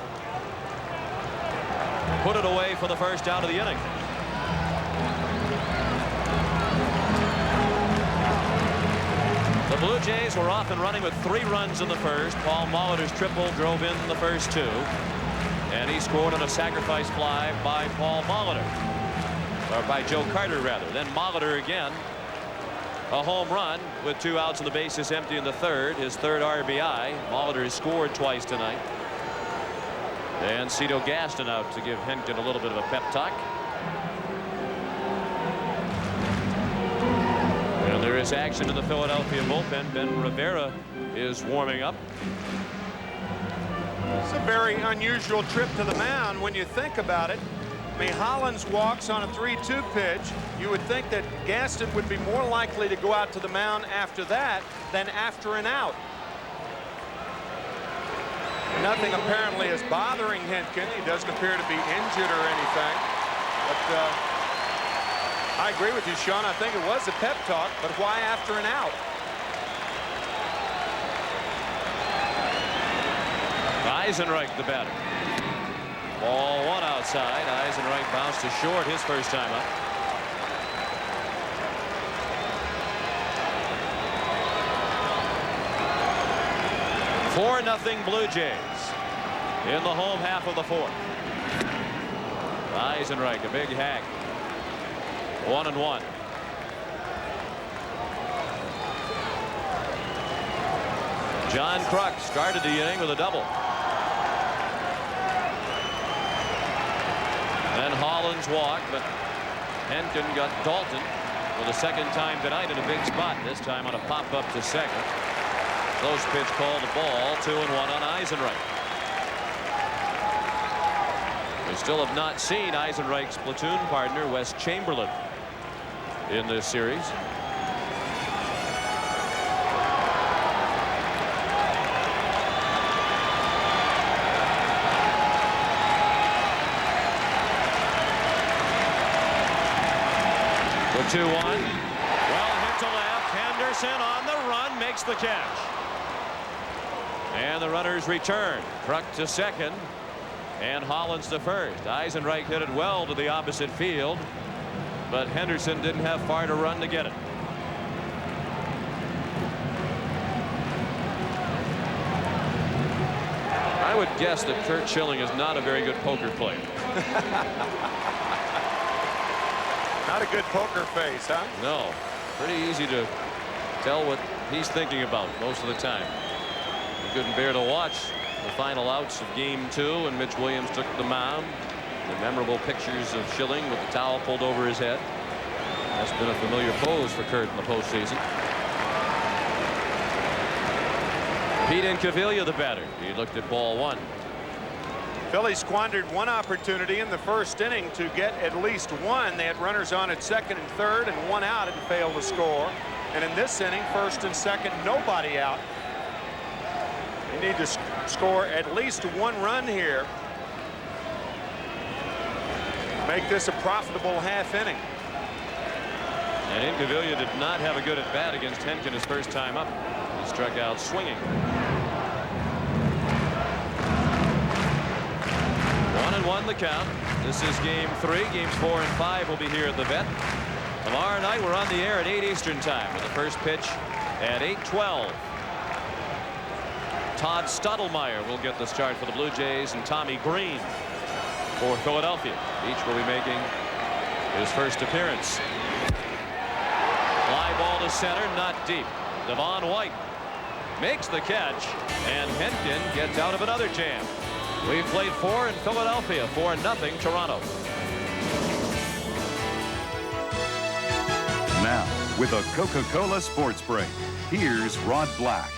put it away for the first out of the inning. The Blue Jays were off and running with 3 runs in the first. Paul Molitor's triple drove in the first 2. And he scored on a sacrifice fly by Paul Molitor. Or by Joe Carter, rather. Then Molitor again. A home run with 2 outs and the bases empty in the third. His 3rd RBI. Molitor has scored twice tonight. And Cito Gaston out to give Henkin a little bit of a pep talk. And there is action in the Philadelphia bullpen. Ben Rivera is warming up. It's a very unusual trip to the mound when you think about it. I mean, Hollins walks on a 3-2 pitch. You would think that Gaston would be more likely to go out to the mound after that than after an out. Nothing apparently is bothering Henkin. He doesn't appear to be injured or anything. But I agree with you, Sean. I think it was a pep talk, but why after an out? Eisenreich, the batter. Ball 1 outside. Eisenreich bounced to short his first time up. (4-0) Blue Jays in the home half of the 4th. Eisenreich, a big hack. 1-1. John Kruk started the inning with a double. Then Hollins walked, but Henkin got Daulton for the 2nd time tonight in a big spot, this time on a pop-up to second. Close pitch called a ball. 2-1 on Eisenreich. We still have not seen Eisenreich's platoon partner, Wes Chamberlain, in this series. The 2-1. Well hit to left. Henderson on the run makes the catch. And the runners return. Kruk to second. And Hollins to first. Eisenreich hit it well to the opposite field. But Henderson didn't have far to run to get it. I would guess that Curt Schilling is not a very good poker player. Not a good poker face, huh? No. Pretty easy to tell what he's thinking about most of the time. He couldn't bear to watch the final outs of Game 2 and Mitch Williams took the mound. The memorable pictures of Schilling with the towel pulled over his head. That's been a familiar pose for Curt in the postseason. Pete Incaviglia, the batter. He looked at ball 1. Phillies squandered one opportunity in the first inning to get at least one. They had runners on at second and third and one out and failed to score. And in this inning, first and second, nobody out. They need to score at least one run here. make this a profitable half inning. And Incaviglia did not have a good at bat against Henkin his first time up. He struck out swinging. 1-1 the count. This is game 3. Games 4 and 5 will be here at the Vet. Tomorrow night we're on the air at 8 Eastern time with the first pitch at 8:12. Todd Stottlemyre will get the start for the Blue Jays, and Tommy Green for Philadelphia. Each will be making his first appearance. Fly ball to center, not deep. Devon White makes the catch, and Henkin gets out of another jam. We've played 4 in Philadelphia, 4-0 Toronto. Now, with a Coca-Cola Sports Break, here's Rod Black.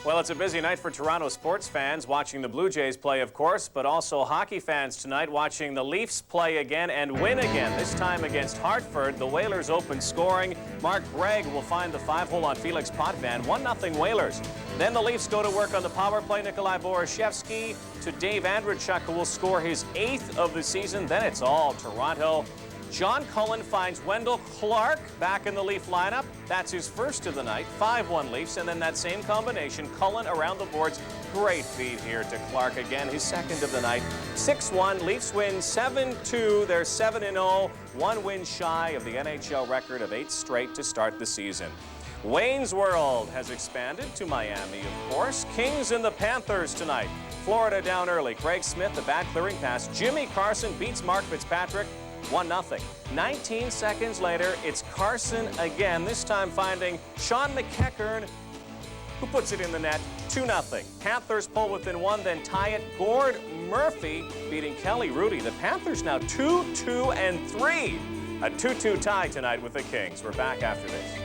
Well, it's a busy night for Toronto sports fans watching the Blue Jays play, of course, but also hockey fans tonight watching the Leafs play again and win again, this time against Hartford. The Whalers open scoring. Mark Gregg will find the 5-hole on Felix Potvin. 1-0 Whalers. Then the Leafs go to work on the power play. Nikolai Borashevsky to Dave Andreychuk, who will score his 8th of the season. Then it's all Toronto. John Cullen finds Wendell Clark back in the Leaf lineup. That's his first of the night. 5-1 Leafs, and then that same combination. Cullen around the boards. Great feed here to Clark again, his second of the night. 6-1. Leafs win 7-2. They're 7-0. 1 win shy of the NHL record of 8 straight to start the season. Wayne's World has expanded to Miami, of course. Kings and the Panthers tonight. Florida down early. Craig Smith, the bat clearing pass. Jimmy Carson beats Mark Fitzpatrick. 1-0. 19 seconds later, it's Carson again, this time finding Sean McEachern, who puts it in the net. 2-0. Panthers pull within 1, then tie it. Gord Murphy beating Kelly Rudy. The Panthers now 2-2-3. A 2-2 tie tonight with the Kings. We're back after this.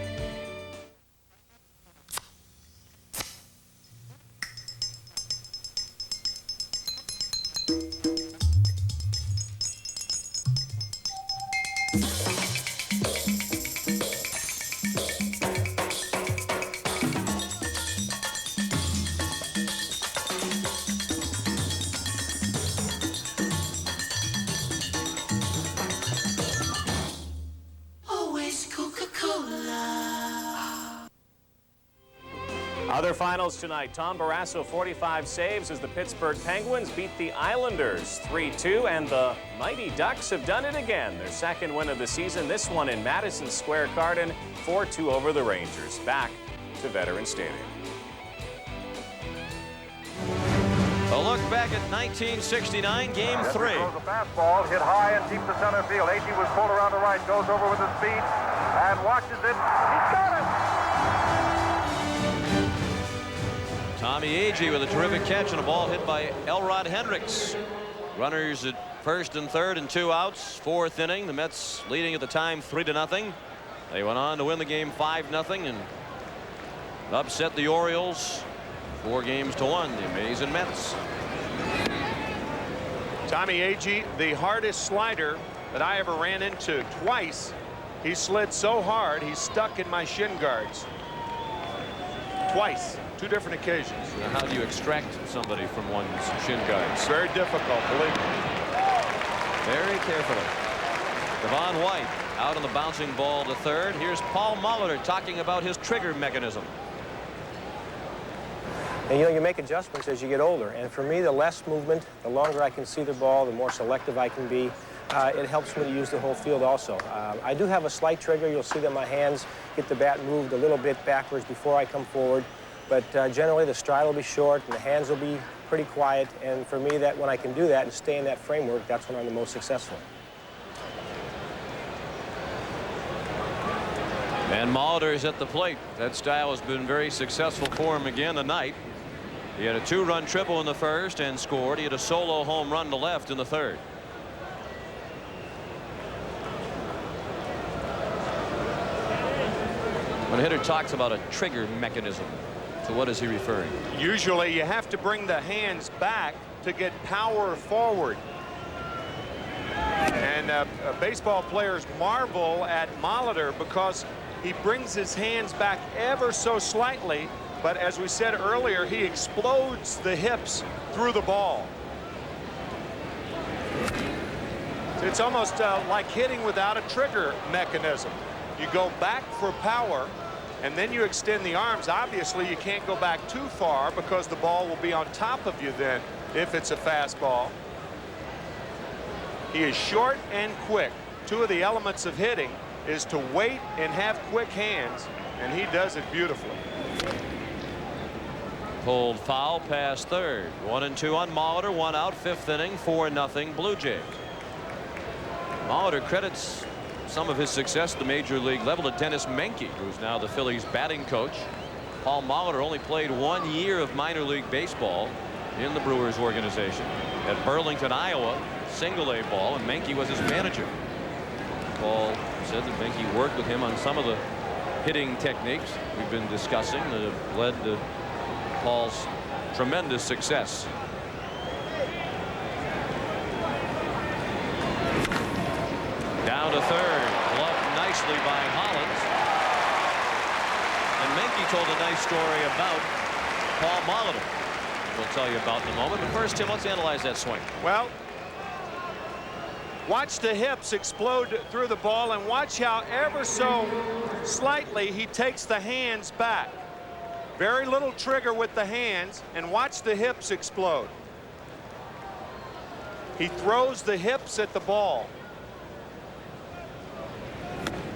Other finals tonight. Tom Barrasso 45 saves as the Pittsburgh Penguins beat the Islanders 3-2, and the Mighty Ducks have done it again. Their second win of the season, this one in Madison Square Garden, 4-2 over the Rangers. Back to Veterans Stadium. A look back at 1969, Game 3. Throws a fastball hit high and deep to center field. Agee was pulled around the right, goes over with his speed and watches it. He's got it! Tommy Agee with a terrific catch and a ball hit by Elrod Hendricks. Runners at first and third and 2 outs. 4th inning. The Mets leading at the time 3-0. They went on to win the game 5-0 and upset the Orioles 4-1. The amazing Mets. Tommy Agee, the hardest slider that I ever ran into. Twice he slid so hard he stuck in my shin guards. Twice. 2 different occasions. Now, how do you extract somebody from one's shin guards? Very difficult, believe me. Very carefully. Devon White out on the bouncing ball to third. Here's Paul Molitor talking about his trigger mechanism. And you know, you make adjustments as you get older, and for me, the less movement, the longer I can see the ball, the more selective I can be. It helps me to use the whole field also. I do have a slight trigger. You'll see that my hands get the bat moved a little bit backwards before I come forward. But generally, the stride will be short and the hands will be pretty quiet. And for me, that when I can do that and stay in that framework, that's when I'm the most successful. And Molitor's at the plate. That style has been very successful for him again tonight. He had a 2-run triple in the first and scored. He had a solo home run to left in the third. When a hitter talks about a trigger mechanism, to what is he referring? Usually you have to bring the hands back to get power forward. And baseball players marvel at Molitor because he brings his hands back ever so slightly, but as we said earlier, he explodes the hips through the ball. It's almost like hitting without a trigger mechanism. You go back for power, and then you extend the arms. Obviously, you can't go back too far because the ball will be on top of you then if it's a fastball. He is short and quick. Two of the elements of hitting is to wait and have quick hands, and he does it beautifully. Pulled foul past third. 1-2 on Molitor. 1 out. 5th inning. 4-0 Blue Jays. Molitor credits some of his success at the major league level to Dennis Menke, who's now the Phillies batting coach. Paul Molitor only played 1 year of minor league baseball in the Brewers organization at Burlington, Iowa, single-A ball, and Menke was his manager. Paul said that Menke worked with him on some of the hitting techniques we've been discussing that have led to Paul's tremendous success. Down to third, gloved nicely by Hollins. And Menke told a nice story about Paul Molitor. We'll tell you about in a moment. But first, Tim, let's analyze that swing. Well, watch the hips explode through the ball, and watch how ever so slightly he takes the hands back. Very little trigger with the hands, and watch the hips explode. He throws the hips at the ball.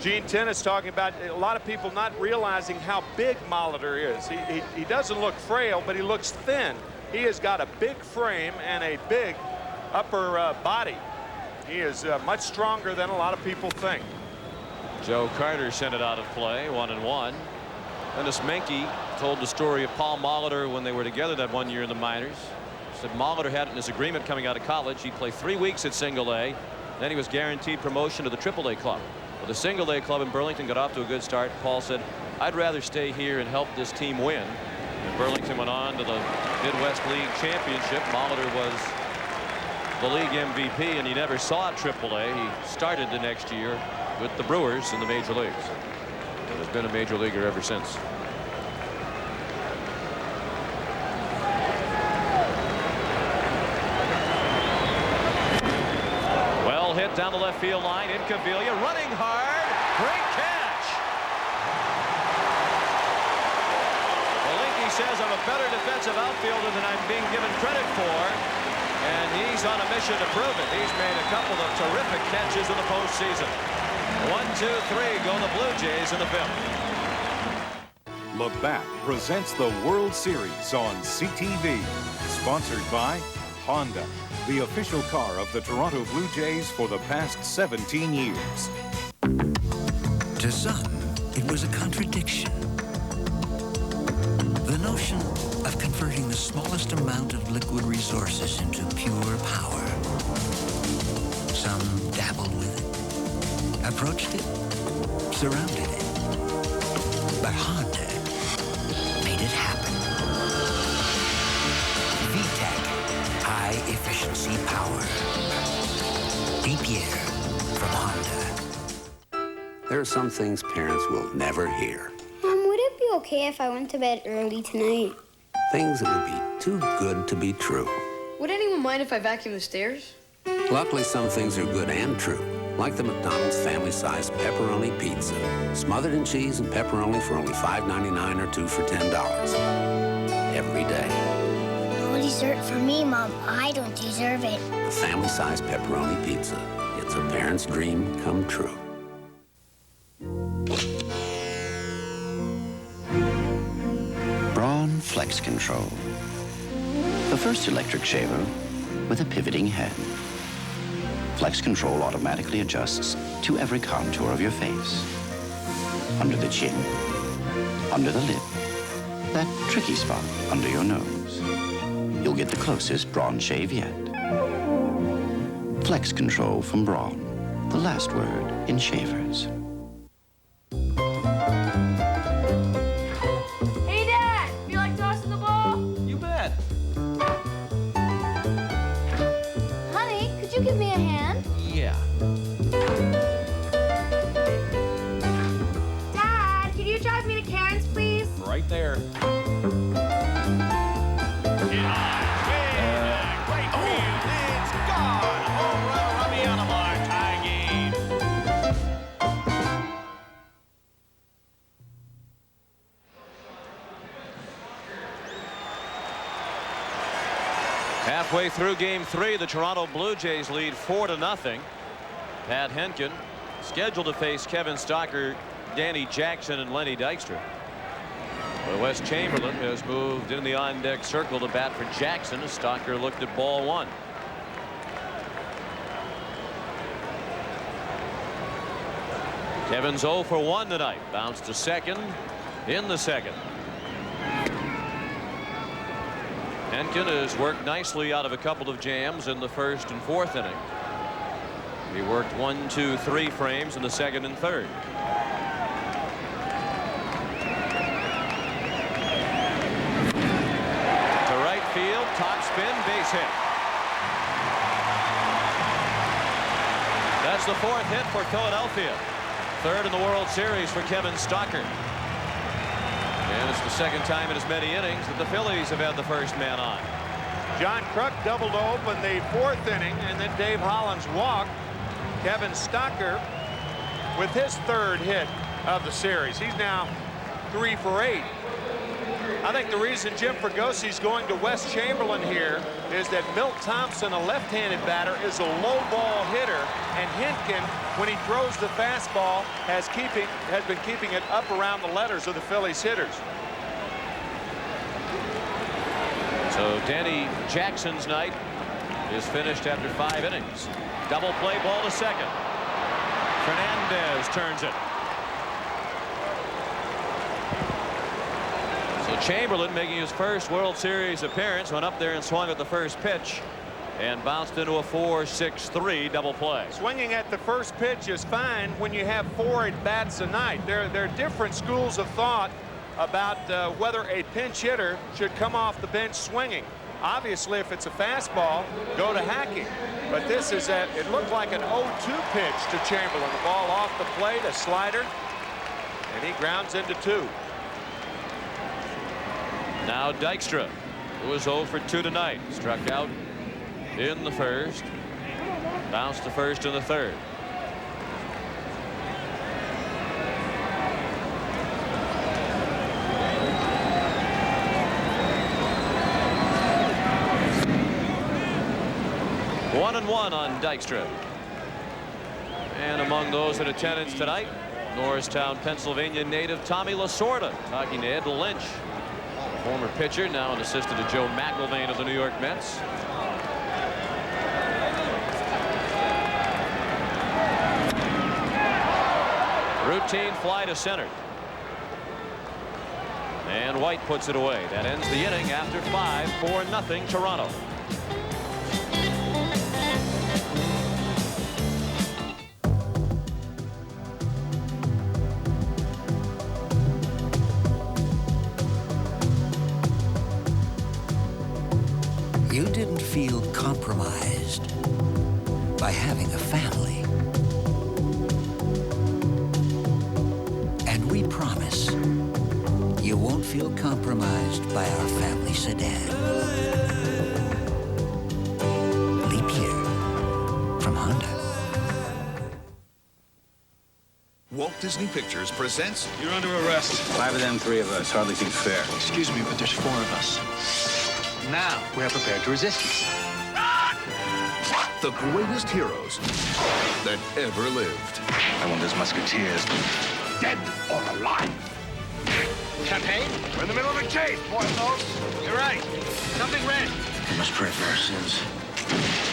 Gene Tennis talking about a lot of people not realizing how big Molitor is. He doesn't look frail, but he looks thin. He has got a big frame and a big upper body. He is much stronger than a lot of people think. Joe Carter sent it out of play. 1-1. Dennis Menke told the story of Paul Molitor when they were together that 1 year in the minors. Said Molitor had in his agreement coming out of college he'd play 3 weeks at single-A, then he was guaranteed promotion to the Triple-A club. Well, the single-A club in Burlington got off to a good start. Paul said, I'd rather stay here and help this team win. And Burlington went on to the Midwest League Championship. Molitor was the league MVP, and he never saw Triple-A. He started the next year with the Brewers in the major leagues and has been a major leaguer ever since. Well hit down the left field line. Incaviglia running hard. Great catch. Malinky says I'm a better defensive outfielder than I'm being given credit for. And he's on a mission to prove it. He's made a couple of terrific catches in the postseason. 1, 2, 3 go the Blue Jays in the 5th. Labatt presents the World Series on CTV. Sponsored by Honda, the official car of the Toronto Blue Jays for the past 17 years. To some, it was a contradiction. The notion of converting the smallest amount of liquid resources into pure power. Some dabbled with it, approached it, surrounded it. But Honda made it happen. VTEC, high efficiency power. DPR from Honda. There are some things parents will never hear. Mom, would it be okay if I went to bed early tonight? Things that would be too good to be true. Would anyone mind if I vacuum the stairs? Luckily, some things are good and true. Like the McDonald's family-sized pepperoni pizza. Smothered in cheese and pepperoni for only $5.99 or 2 for $10. Every day. No dessert for me, Mom. I don't deserve it. The family-sized pepperoni pizza. It's a parent's dream come true. Braun Flex Control. The first electric shaver with a pivoting head. Flex Control automatically adjusts to every contour of your face. Under the chin, under the lip, that tricky spot under your nose. You'll get the closest Braun shave yet. Flex Control from Braun, the last word in shavers. Hey, Dad! Feel like tossing the ball? You bet. Honey, could you give me a hand? Yeah. Dad, can you drive me to Karen's, please? Right there. Great field. It's gone. Home run, Robbie on the mark. Halfway through game 3, the Toronto Blue Jays lead 4-0. Pat Henkin scheduled to face Kevin Stocker, Danny Jackson, and Lenny Dykstra. But Wes Chamberlain has moved in the on-deck circle to bat for Jackson as Stocker looked at ball 1. Kevin's 0 for 1 tonight. Bounced to second in the second. Henkin has worked nicely out of a couple of jams in the first and fourth inning. He worked 1, 2, 3 frames in the second and third. To right field, top spin, base hit. That's the 4th hit for Philadelphia. 3rd in the World Series for Kevin Stocker. And it's the 2nd time in as many innings that the Phillies have had the first man on. John Kruk doubled to open the 4th inning, and then Dave Hollins walked. Kevin Stocker with his 3rd hit of the series. He's now 3 for 8. I think the reason Jim Fragosi's going to Wes Chamberlain here is that Milt Thompson, a left-handed batter, is a low ball hitter, and Henkin, when he throws the fastball, has been keeping it up around the letters of the Phillies hitters. So Danny Jackson's night is finished after 5 innings. Double play ball to second. Fernandez turns it. So Chamberlain, making his first World Series appearance, went up there and swung at the first pitch and bounced into a 4-6-3 double play. Swinging at the first pitch is fine when you have 4 at-bats a night. There are different schools of thought about whether a pinch hitter should come off the bench swinging. Obviously, if it's a fastball, go to hacking. But this is it looked like an 0-2 pitch to Chamberlain. The ball off the plate, a slider, and he grounds into 2. Now Dykstra, who was 0 for 2 tonight, struck out in the first, bounced to first in the third. One and one on Dykstra. And among those in attendance tonight, Norristown, Pennsylvania native Tommy Lasorda talking to Ed Lynch, former pitcher, now an assistant to Joe McIlvaine of the New York Mets. Routine fly to center. And White puts it away. That ends the inning after 5, 4-0 Toronto. You didn't feel compromised by having a family. And we promise you won't feel compromised by our family sedan. Leap year from Honda. Walt Disney Pictures presents... You're under arrest. 5 of them, 3 of us. Hardly seems fair. Excuse me, but there's 4 of us. Now, we're prepared to resist. The greatest heroes that ever lived. I want those musketeers dead or alive. Champagne? We're in the middle of a chase, Porthos. You're right. Something red. We must pray for our sins.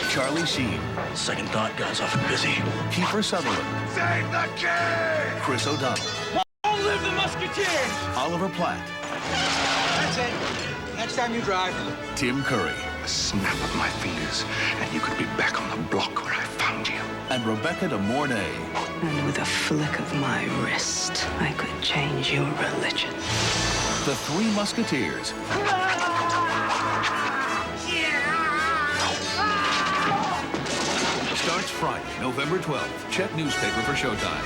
Charlie Sheen. Second thought, God's often busy. Kiefer Sutherland. Save the king! Chris O'Donnell. Long live the musketeers! Oliver Platt. That's it. Next time you drive. Tim Curry. A snap of my fingers, and you could be back on the block where I found you. And Rebecca de Mornay. And with a flick of my wrist, I could change your religion. The Three Musketeers. Starts Friday, November 12th. Check newspaper for showtime.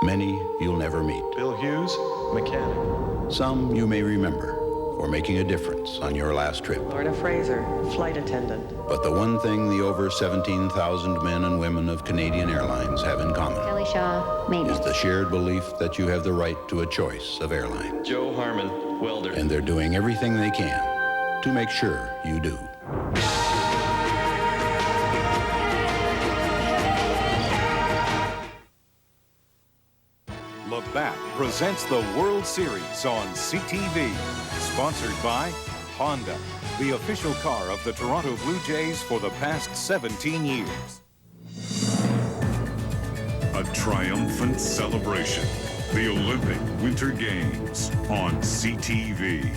Many you'll never meet. Bill Hughes, mechanic. Some you may remember for making a difference on your last trip. Lorna Fraser, flight attendant. But the one thing the over 17,000 men and women of Canadian Airlines have in common Kelly Shaw, is the shared belief that you have the right to a choice of airline. Joe Harmon, welder. And they're doing everything they can to make sure you do. Labatt presents the World Series on CTV. Sponsored by Honda, the official car of the Toronto Blue Jays for the past 17 years. A triumphant celebration. The Olympic Winter Games on CTV.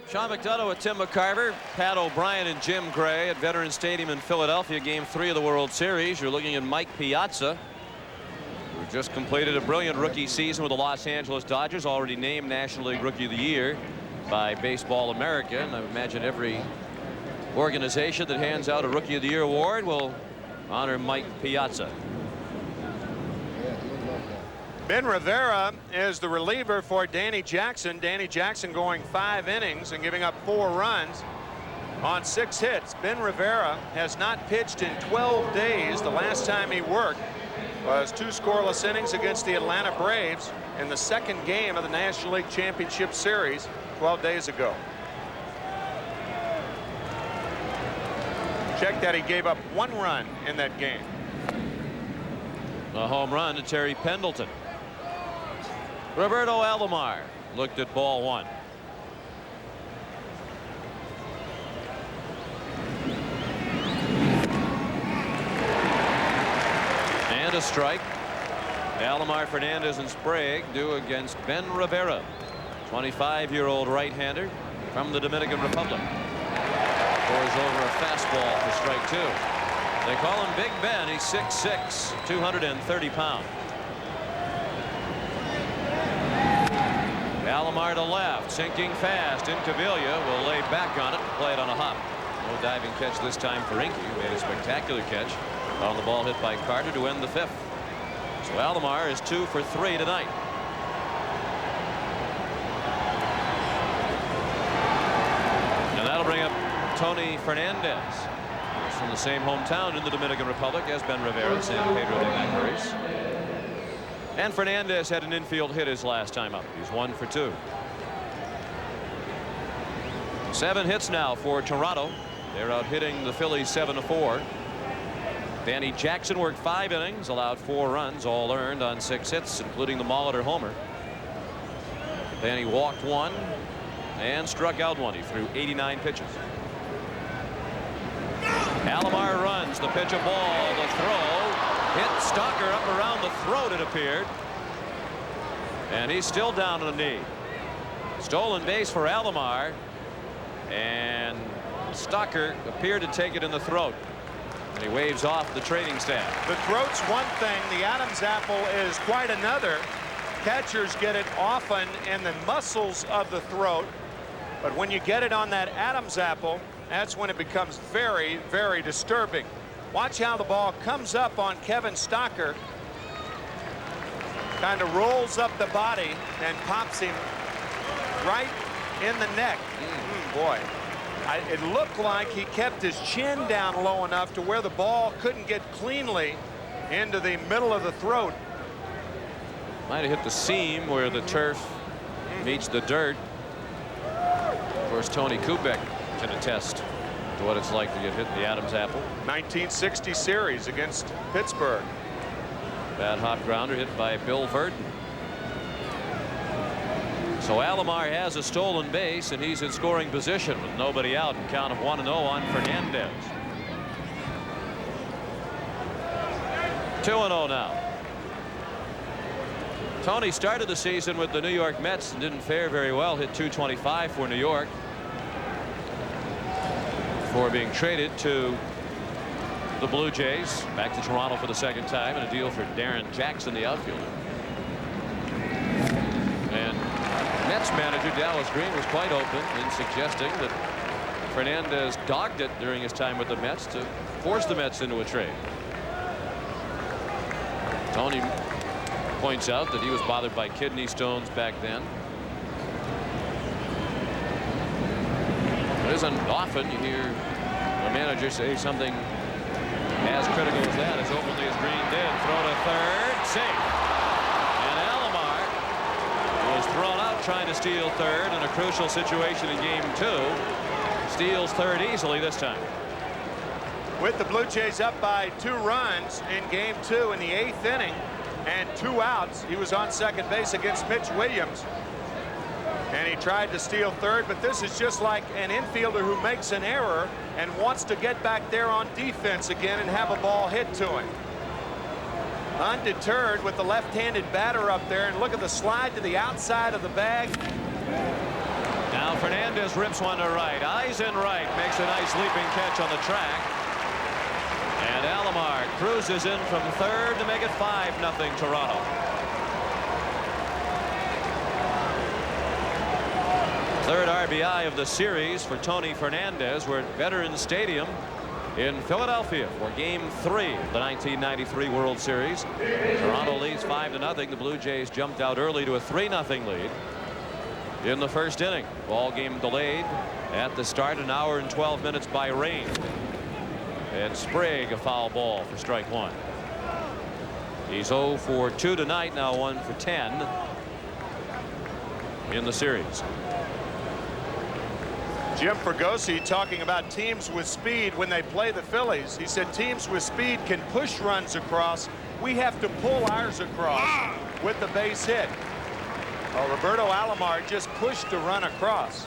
Sean McDonough with Tim McCarver, Pat O'Brien and Jim Gray at Veterans Stadium in Philadelphia, Game 3 of the World Series. You're looking at Mike Piazza, who just completed a brilliant rookie season with the Los Angeles Dodgers, already named National League Rookie of the Year by Baseball America. And I imagine every organization that hands out a Rookie of the Year award will honor Mike Piazza. Ben Rivera is the reliever for Danny Jackson. Danny Jackson going 5 innings and giving up 4 runs on 6 hits. Ben Rivera has not pitched in 12 days. The last time he worked was 2 scoreless innings against the Atlanta Braves in the 2nd game of the National League Championship Series 12 days ago. Check that, he gave up 1 run in that game. A home run to Terry Pendleton. Roberto Alomar looked at ball 1. And a strike. Alomar, Fernandez, and Sprague do against Ben Rivera, 25-year-old right-hander from the Dominican Republic. Pours over a fastball for strike 2. They call him Big Ben. He's 6'6", 230 pounds. Alomar to left, sinking fast. Incaviglia will lay back on it and play it on a hop. No diving catch this time for Inky, who made a spectacular catch on the ball hit by Carter to end the 5th. So Alomar is 2 for 3 tonight. And that'll bring up Tony Fernandez. He's from the same hometown in the Dominican Republic as Ben Rivera, San Pedro de Macorís. And Fernandez had an infield hit his last time up. He's 1 for 2. 7 hits now for Toronto. They're out hitting the Phillies 7-4. Danny Jackson worked 5 innings, allowed 4 runs, all earned on 6 hits, including the Molitor homer. Danny walked 1 and struck out 1. He threw 89 pitches. Alomar runs, the pitch, a ball, the throw. Hit Stalker up around the throat, it appeared. And he's still down on a knee. Stolen base for Alomar. And Stalker appeared to take it in the throat. And he waves off the training staff. The throat's one thing. The Adam's apple is quite another. Catchers get it often in the muscles of the throat. But when you get it on that Adam's apple, that's when it becomes very, very disturbing. Watch how the ball comes up on Kevin Stalker. Kind of rolls up the body and pops him right in the neck. Boy, it looked like he kept his chin down low enough to where the ball couldn't get cleanly into the middle of the throat. Might have hit the seam where the turf meets the dirt. Of course, Tony Kubek can attest to what it's like to get hit in the Adam's apple. 1960 series against Pittsburgh. Bad hop grounder hit by Bill Verdon. So Alomar has a stolen base and he's in scoring position with nobody out, and count of 1-0 on Fernandez. 2-0 now. Tony started the season with the New York Mets and didn't fare very well. Hit .225 for New York before being traded to the Blue Jays, back to Toronto for the 2nd time, and a deal for Darren Jackson, the outfielder. And Mets manager Dallas Green was quite open in suggesting that Fernandez dogged it during his time with the Mets to force the Mets into a trade. Tony points out that he was bothered by kidney stones back then. It isn't often you hear a manager say something as critical as that, as openly as Green did. Throw to third, safe. And Alomar was thrown out trying to steal third in a crucial situation in game 2. Steals third easily this time. With the Blue Jays up by 2 runs in game 2 in the 8th inning and 2 outs, he was on second base against Mitch Williams. And he tried to steal third, but this is just like an infielder who makes an error and wants to get back there on defense again and have a ball hit to him. Undeterred with the left-handed batter up there, and look at the slide to the outside of the bag. Now Fernandez rips one to right. Eyes in right, makes a nice leaping catch on the track. And Alomar cruises in from third to make it 5-0 Toronto. Third RBI of the series for Tony Fernandez. We're at Veterans Stadium in Philadelphia for game 3 of the 1993 World Series. Toronto leads 5-0. The Blue Jays jumped out early to a 3-0 lead in the first inning. Ball game delayed at the start, an hour and 12 minutes by rain. And Sprague a foul ball for strike 1. He's 0 for 2 tonight, now 1 for 10 in the series. Jim Fregosi talking about teams with speed when they play the Phillies. He said teams with speed can push runs across. We have to pull ours across with the base hit. Well, Roberto Alomar just pushed the run across.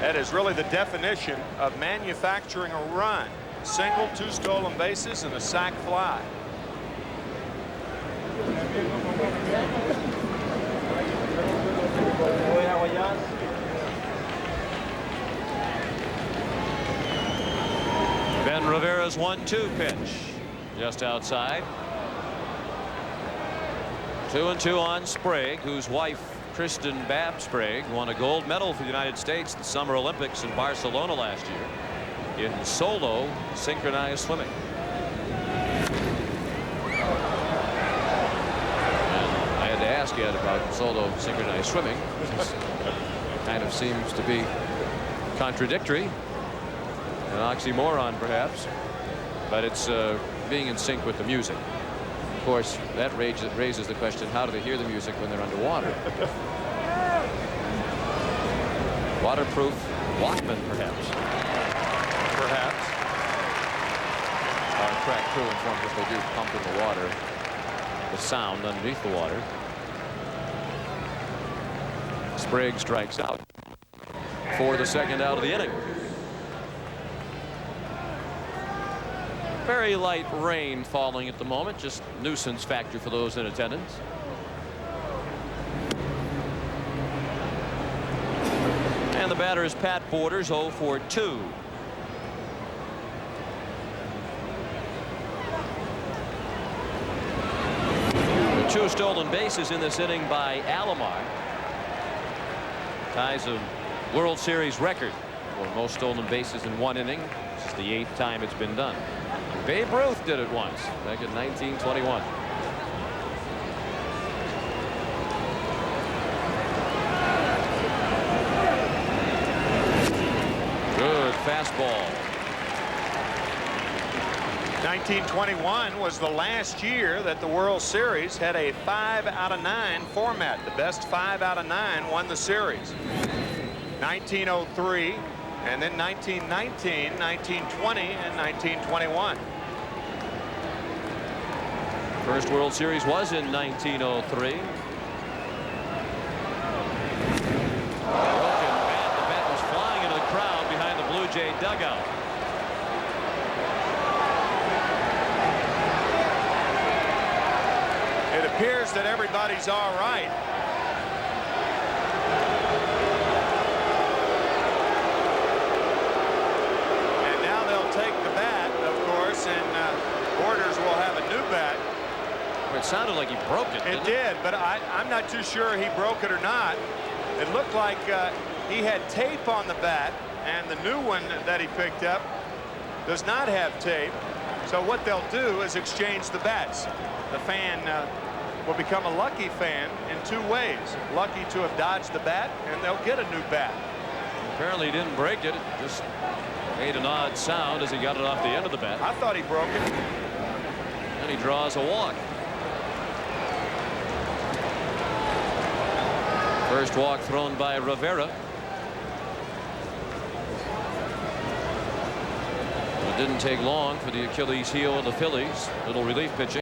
That is really the definition of manufacturing a run. Single, 2 stolen bases, and a sac fly. Ben Rivera's 1-2 pitch just outside. 2-2 on Sprague, whose wife Kristen Babb Sprague won a gold medal for the United States at the Summer Olympics in Barcelona last year in solo synchronized swimming. And I had to ask Ed about solo synchronized swimming. Kind of seems to be contradictory, an oxymoron perhaps, but it's being in sync with the music. Of course, that raises the question, how do they hear the music when they're underwater? Waterproof Walkman, perhaps. Perhaps. Our track crew informed us they do pump in the water, the sound underneath the water. Sprague strikes out for the second out of the inning. Very light rain falling at the moment, just nuisance factor for those in attendance. And the batter is Pat Borders, 0 for 2. The 2 stolen bases in this inning by Alomar. Ties a World Series record for most stolen bases in 1 inning. This is the 8th time it's been done. Babe Ruth did it once back in 1921. Good fastball. 1921 was the last year that the World Series had a 5 out of 9 format. The best 5 out of 9 won the series. 1903 and then 1919, 1920 and 1921. First World Series was in 1903. Broken bat. The bat was flying into the crowd behind the Blue Jay dugout. It appears that everybody's all right. And now they'll take the bat, of course, and Borders will have a new bat. It sounded like he broke it. It did, but I'm not too sure he broke it or not. It looked like he had tape on the bat, and the new one that he picked up does not have tape. So what they'll do is exchange the bats. The fan will become a lucky fan in 2 ways. Lucky to have dodged the bat, and they'll get a new bat. Apparently he didn't break it. It just made an odd sound as he got it off the end of the bat. I thought he broke it. And he draws a walk. First walk thrown by Rivera. It didn't take long for the Achilles heel of the Phillies. Little relief pitching.